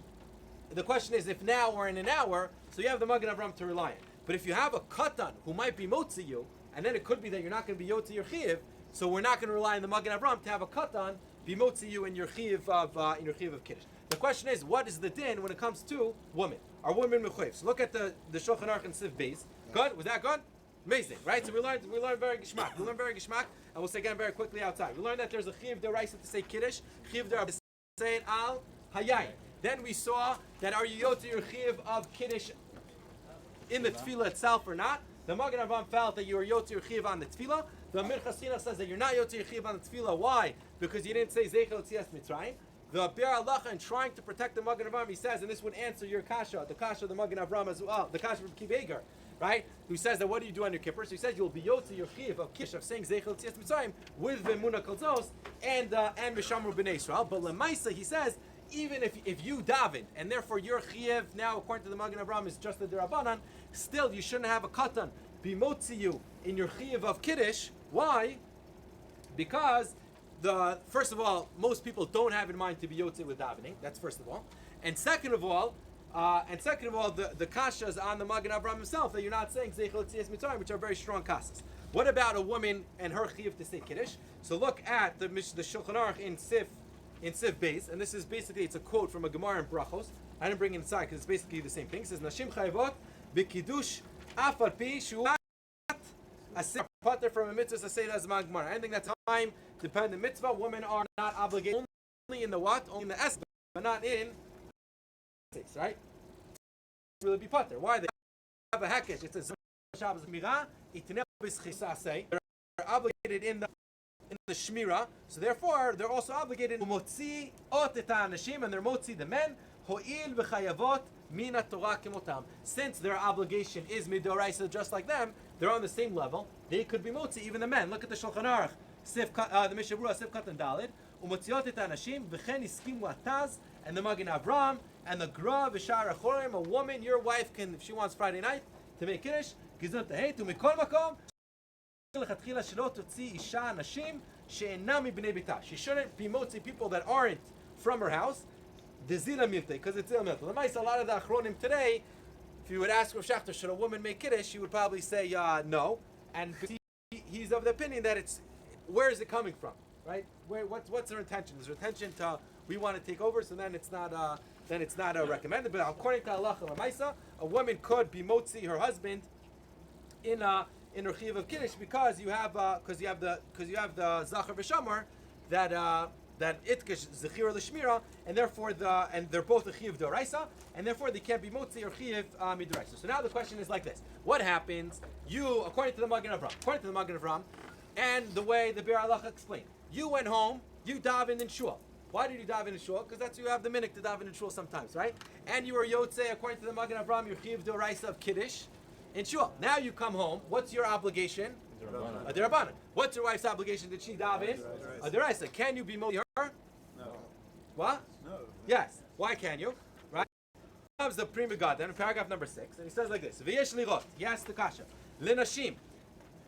the question is if now or in an hour, so you have the Magen Avraham to rely on. But if you have a katan who might be motzi you, and then it could be that you're not going to be yotzi your chiv, so we're not going to rely on the Magen Avraham to have a katan be motzi you in your chiv of Kiddush. The question is, what is the din when it comes to women? Are women mechuyev? So look at the Shulchan Aruch and Siv Beis. Good? Was that good? Amazing, right? So we learned very gishmak. We learned very gishmak, and we'll say again very quickly outside. We learned that there's a chiv deraisa to say kiddush, chiv deraisa to say it al hayayin. Then we saw that are you yotzi your chiv of kiddush in the tefillah itself or not? The Magen Avraham felt that you were yotzi your chiv on the tefillah. The Amir Chasina says that you're not yotzi your chiv on the tefillah. Why? Because you didn't say zeichel tzias mitzrayim. The Bir Halacha, in trying to protect the Magen Avraham, he says, and this would answer your kasha, the kasha of the Magen Avraham as well, the kasha from Kiv right? Who says that what do you do on your kippur? So he says you'll be yotzi your chiv of kish of saying zeichel tzias mitzrayim with v'emuna kolzos and mishamru b'nei Israel. But lemaisa, he says, even if you daven and therefore your chiv now according to the Magen Avraham is just the derabanan, still you shouldn't have a katan be motzi you in your chiv of kiddush. Why? Because first of all, most people don't have in mind to be yotze with davening. That's first of all, and second of all, the kashas on the Magen Avraham himself that you're not saying zeichel tzias mitzrayim, which are very strong kashas. What about a woman and her chiv to say kiddush? So look at the Shulchan Aruch in Siv Beis, and this is basically it's a quote from a Gemara in Brachos. I didn't bring it inside because it's basically the same thing. It says Nashim chayvot b'kiddush af al pi shu a pater from a mitzvah to say that's Gemara. Anything that's time dependent mitzvah, women are not obligated only in the what? Only in the es, but not in right? Really be pater. Why? They have a hekesh. It says Shabbos mira itnei b'schisasei. They're obligated in the shmira, so therefore they're also obligated to motzi ot et ha'anashim, and they're motzi the men ho'il v'chayavot mina Torah kemotam. Since their obligation is midoraisa just like them, they're on the same level. They could be motzi, even the men. Look at the Shulchan Aruch, the Mishnah Berurah, Siv Katan Dalid, umotziot et ha'anashim v'chen iskimu ataz, and the Magen Avraham and the Gra v'shar achorim. A woman, your wife can, if she wants Friday night to make kiddush, gizot tehei tu mikol makom. She shouldn't be motzi people that aren't from her house. Because it's ilmilta. A lot of the achronim today, if you would ask Rav Shachter, should a woman make kiddush, she would probably say no. And he's of the opinion that where is it coming from, right? What's her intention? Is her intention to we want to take over? So then it's not recommended. But according to halacha l'maisa, a woman could be motzi her husband in her chiv of kiddush because you have the zachar v'shamar that itkish zechira l'shmira, and therefore they're both a chiv d'oraisa, and therefore they can't be motzi or chiv midoraisa. So now the question is like this: what happens? You, according to the Magen Avraham, and the way the Bir Halacha explained, you went home, you davened in shul. Why did you daven in shul? Because that's you have the minhag to daven in shul sometimes, right? And you were yotze according to the Magen Avraham, your chiv d'oraisa of kiddush in shul. Now you come home. What's your obligation? A derabanan. What's your wife's obligation? Did she daven? A deraisa. Can you be motzi her? No. What? No. Yes. Why can you? Right? Comes the Prima God then in paragraph number 6, and he says like this: V'yesh lirot. He asks the kasha. Lenashim.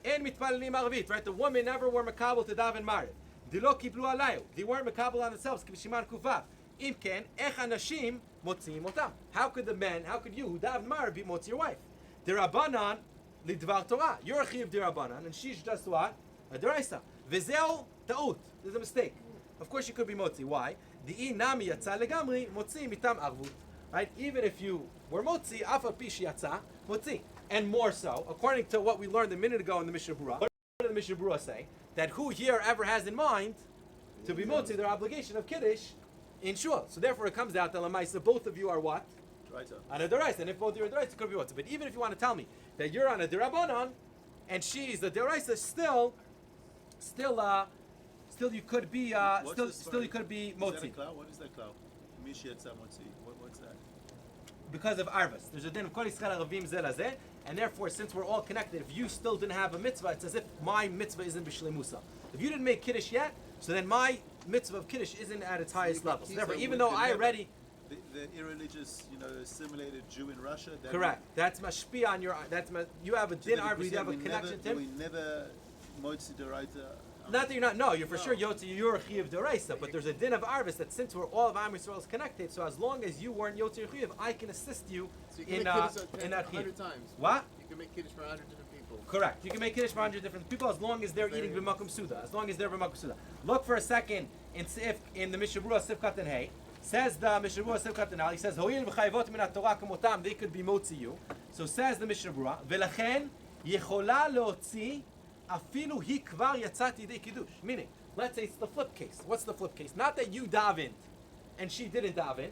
En mitpalelim arvit. Right? The women never were makabel to daven mariv. Dilo kiblu alayu. They weren't makabel on themselves. Kibshiman kuvav. Imken ech anashim motziim otam. How could the men? How could you who daven mariv be motzi your wife? Derabanan lidvar Torah. You're a chiv derabanan, and she's just what? A deraisa. V'zeu ta'ut. There's a mistake. Of course, you could be motzi. Why? Di'i nami yatsa legamri motzi mitam arvut. Right? Even if you were motzi, afa pish yatsa motzi, and more so, according to what we learned a minute ago in the Mishnah Berurah. What did the Mishnah Berurah say? That who here ever has in mind to be motzi their obligation of kiddush in shul. So therefore, it comes out that lamaisa both of you are what? Right. On a deraisa, and if both you're a deraisa, it could be motzi. But even if you want to tell me that you're on a derabanan, and she's the deraisa, still you could be still you could be Is that a motzi cloud? What is that cloud? Mishietza motzi. What's that? because of arvas. There's a din of kol yischar aravim zeh lazeh, and therefore, since we're all connected, if you still didn't have a mitzvah, it's as if my mitzvah isn't b'shleimusa. If you didn't make kiddush yet, so then my mitzvah of kiddush isn't at its highest level. So therefore, even though I already The irreligious, assimilated Jew in Russia. correct, that's mashpia on your. You have a din arvas. You have a connection to him. We never motzi deraita. Not that you're not. No, you're for sure yotzi. You're a chiyuv deraisa, but there's a din of arvis that since we're all of Am Yisrael is connected, so as long as you weren't yotzi chiyuv, I can assist you So you in can make kiddush in that chiyuv. 100 times. What? You can make kiddush for 100 different people. Correct. You can make kiddush for 100 different people as long as they're eating b'makom suda. As long as they're b'makom suda. Look for a second in the Mishnah Berurah Sivkat and Hay. Says the Mishnah Berurah Sivkat and Hay. He says ho'il v'chayvot min haTorah kamotam. They could be motzi you. So says the Mishnah Berurah v'lachen yechola leotzi afilu hi kvar yatzat yidei kiddush. Meaning, let's say it's the flip case. What's the flip case? Not that you davened and she didn't daven.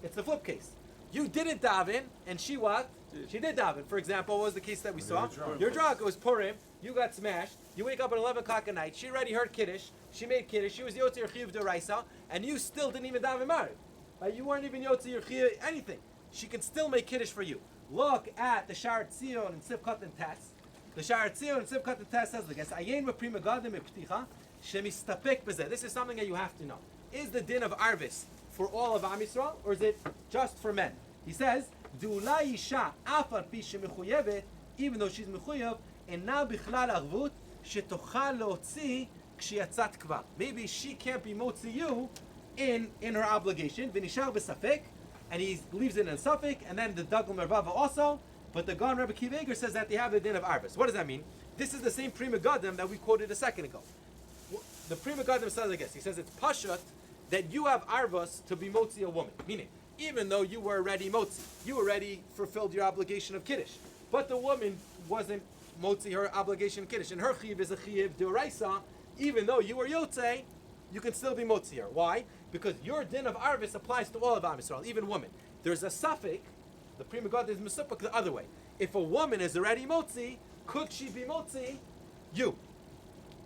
It's the flip case. You didn't daven and she what? She did daven. For example, what was the case that we saw? You're drunk. It was Purim. You got smashed. You wake up at 11 o'clock at night. She already heard Kiddush. She made Kiddush. She was Yotzi Yerchiv Deraisa. And you still didn't even daven Mariv. You weren't even Yotzi Yerchiv anything. She can still make Kiddush for you. Look at the Sha'ar Tzion and Sivkat and Tess. The Sha'ar Tzion and Sivkat and Tess says, Ayin v'prima gadim epticha shemistapek b'zeh. This is something that you have to know. Is the din of Arvis for all of Am Yisrael, or is it just for men? He says, Du'ula isha afar pi shemechuyevet, even though she's mechuyev, and now bichlal arvut shetochal leotzi kshiyatzat kvar. Maybe she can't be motzi you in her obligation. V'nishar b'safek, and he leaves it in safek, and then the Dagul Mervava also. But the Gon Rebbe Kiva Eger says that they have the din of Arvis. What does that mean? This is the same Prima Gadim that we quoted a second ago. The Prima Gadim says, I guess, he says it's Pashat that you have Arvas to be Motzi a woman. Meaning, even though you were already Motzi, you already fulfilled your obligation of Kiddush. But the woman wasn't Motzi her obligation of Kiddush. And her Chiv is a Chiv D'Oraisa. Even though you were Yotzei, you can still be Motzi her. Why? Because your din of Arvis applies to all of Am Yisrael, even women. There's a suffix. The Prima God is Mesuppak the other way. If a woman is already Motzi, could she be Motzi? You,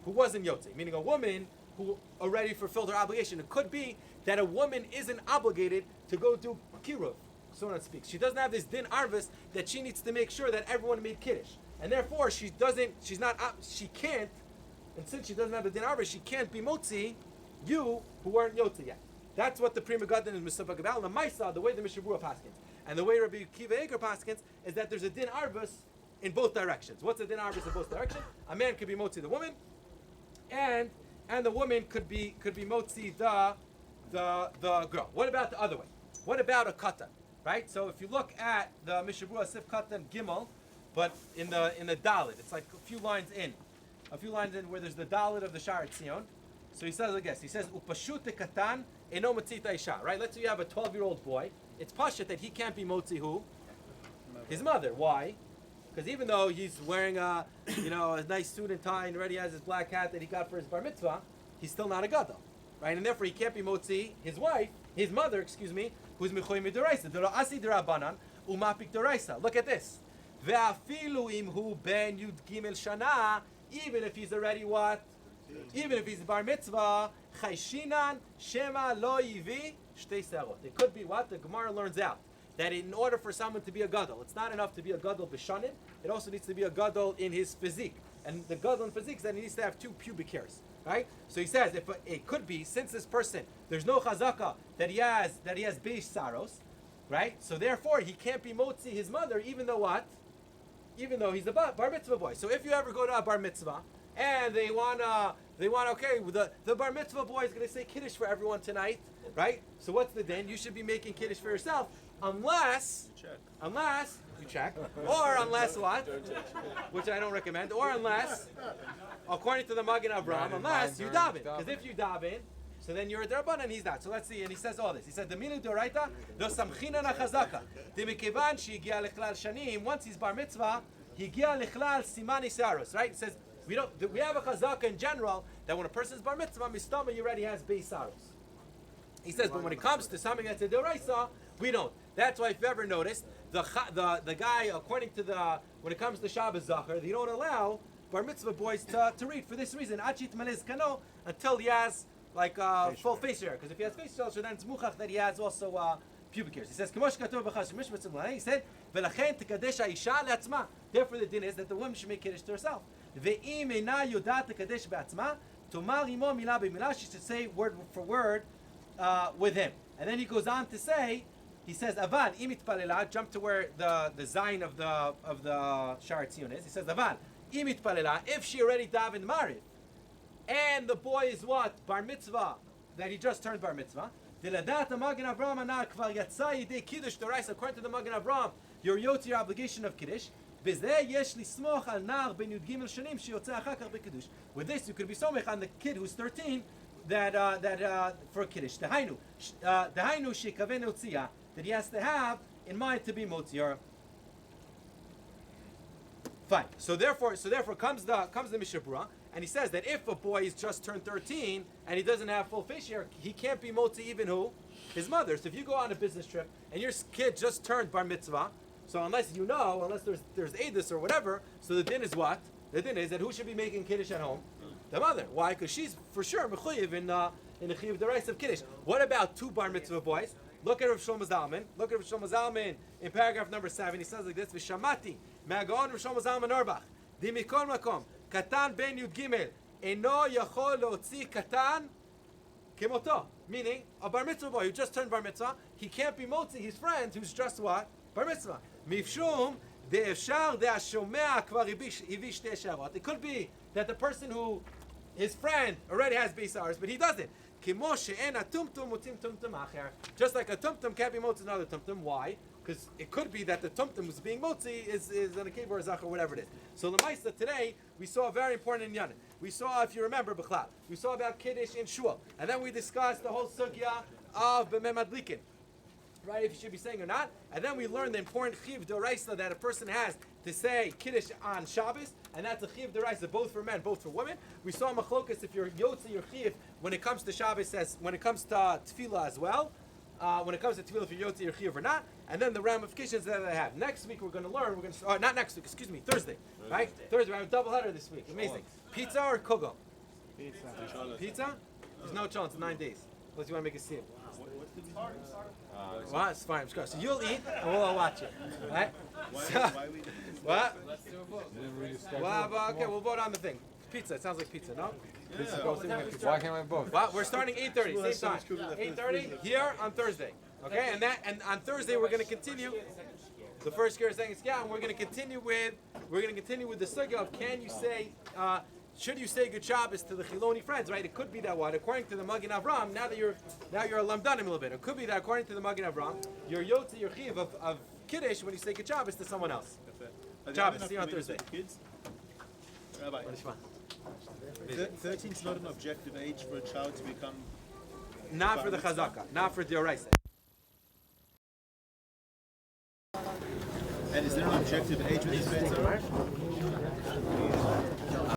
who wasn't Yotzi. Meaning a woman who already fulfilled her obligation. It could be that a woman isn't obligated to go do Kiruv, so on speaks. She doesn't have this din Arvis that she needs to make sure that everyone made Kiddush. And therefore, she can't, and since she doesn't have the din Arvis, she can't be Motzi, you, who weren't Yotzi yet. That's what the Prima Gadim is Mesuppak about. The Maisa, the way the Mishnah Berurah paskins. And the way Rabbi Kiva Eger paskins is that there's a din arvus in both directions. What's a din arvus in both directions? A man could be motzi the woman, and the woman could be motzi the girl. What about the other way? What about a katan? Right. So if you look at the Mishnah Berurah Sif Katan Gimel, but in the Dalit, it's like a few lines in where there's the Dalit of the Sha'ar Tzion. So he says, I guess, he says, Upashut katan eno matzita isha. Right? Let's say you have a 12-year-old boy. It's pashut that he can't be motzi who? His mother. Why? Because even though he's wearing a nice suit and tie and already has his black hat that he got for his bar mitzvah, he's still not a gadol, right? And therefore he can't be motzi his wife, his mother, who's mechoyim midiraisa. Delo asi derabanan umapik deraisa. Look at this. Ve'afilu imhu ben yud gimel shana. Even if he's already what? Even if he's bar mitzvah, chayshinan shema lo yivi shtei serot. It could be what the Gemara learns out that in order for someone to be a gadol, it's not enough to be a gadol b'shanim. It also needs to be a gadol in his physique, and the gadol in physique is that he needs to have 2 pubic hairs, right? So he says if it could be since this person there's no chazaka that he has beish saros, right? So therefore he can't be motzi his mother, even though what? Even though he's a bar mitzvah boy. So if you ever go to a bar mitzvah and they want okay, the bar mitzvah boy is going to say kiddush for everyone tonight, right? So what's the din? You should be making kiddush for yourself, unless you check, or unless what? Which I don't recommend, or unless, according to the Magen Avraham, unless you daven. Because if you daven, so then you're a derban and he's not. So let's see, and he says all this. He said, the milu doraita, the samchina na chazaka. The mikevan shehigia lechlal shanim, once he's bar mitzvah, higia lechlal simani saros, right? It says, we have a chazaka in general that when a person's bar mitzvah, mistama, he already has beis saros. He says, but when it comes to something that's a deraisa, we don't. That's why, if you ever noticed, the guy, according to when it comes to Shabbos Zachar, they don't allow bar mitzvah boys to read for this reason. Achit malez kano, until he has full face hair. Because if he has face hair, so then it's muchach that he has also pubic hairs. He says, he said, "V'lachen tekadesh ha'isha le'atzma." Therefore, the din is that the woman should make kiddush to herself. Ve'im eina yodat tekadesh be'atzma, tomar imo milah b'milah. She should say word for word with him. And then he goes on to say, he says, "Aval imit palela." Jump to where the zayin of the Shar Tzion is. He says, "Aval imit palela." If she already davened mariv, and the boy is what bar mitzvah, that he just turned bar mitzvah. According to the Magen Avraham, you're yotzi your obligation of Kiddush. With this, you could be somech on the kid who's 13 that for Kiddush. That he has to have in mind to be motzir. Fine. So therefore comes the Mishabura, and he says that if a boy is just turned 13 and he doesn't have full face hair, he can't be motzi even who? His mother. So if you go on a business trip and your kid just turned bar mitzvah, so unless there's edus or whatever, so the din is what? The din is that who should be making kiddush at home? The mother. Why? Because she's for sure mechuyev in the chiyuv derais of kiddush. What about two bar mitzvah boys? Look at Rav Shlomo Zalman. Look at Rav Shlomo Zalman in paragraph number 7. He says like this: V'shamati me'agaon Rav Shlomo Zalman Orbach dimikol makom katan ben yud gimel eno yachol leotzi katan kemoto. Meaning a bar mitzvah boy who just turned bar mitzvah, he can't be motzi his friend who's just what bar mitzvah. Mifshum de'efshar de'ashomea kvar ivish shtei shavot. It could be that the person who his friend already has beisars, but he doesn't. Just like a tumtum can't be motzi another tumtum. Why? Because it could be that the tumtum who's being motzi is an akiv or a zach or whatever it is. So the Maisa today, we saw a very important inyanim. We saw, if you remember, B'chlal, we saw about Kiddush in Shul. And then we discussed the whole sugya of B'mem Adlikin. Right, if you should be saying or not. And then we learned the important chiv d'oraisa that a person has to say Kiddush on Shabbos. And that's a chiv d'oraisa both for men, both for women. We saw machlokas if you're yotzi, your chiv, when it comes to Shabbos, when it comes to tefillah as well. When it comes to tefillah, if you're yotzi, your chiv or not. And then the ramifications that they have. Next week we're going to learn, not next week, excuse me, Thursday. Right? Thursday, we have a double header this week. Amazing. Pizza or kogo? Pizza. Pizza? There's no chance, 9 days. Unless you want to make a seal. Well, it's fine. So you'll eat and we'll all watch it. Right? Why we What? Let's do a vote. Well, okay, we'll vote on the thing. Pizza. It sounds like pizza, no? Why can't I vote? Well, we're starting 8:30, same time. 8:30 here on Thursday. Okay, and on Thursday we're going to continue the first scare, second scare, and we're going to continue with the sugya of can you say should you say good Shabbos to the Chiloni friends, right? It could be that what, according to the Magen Avraham, now you're a lamdanim a little bit. It could be that according to the Magen Avraham, you're yotzi your chiv of Kiddush when you say good Shabbos to someone else. Shabbos, see you on Thursday. Kids? Rabbi, 13 is not an objective age for a child to become. Not for the chazaka, not for dioraisa. And is there an objective age with this better?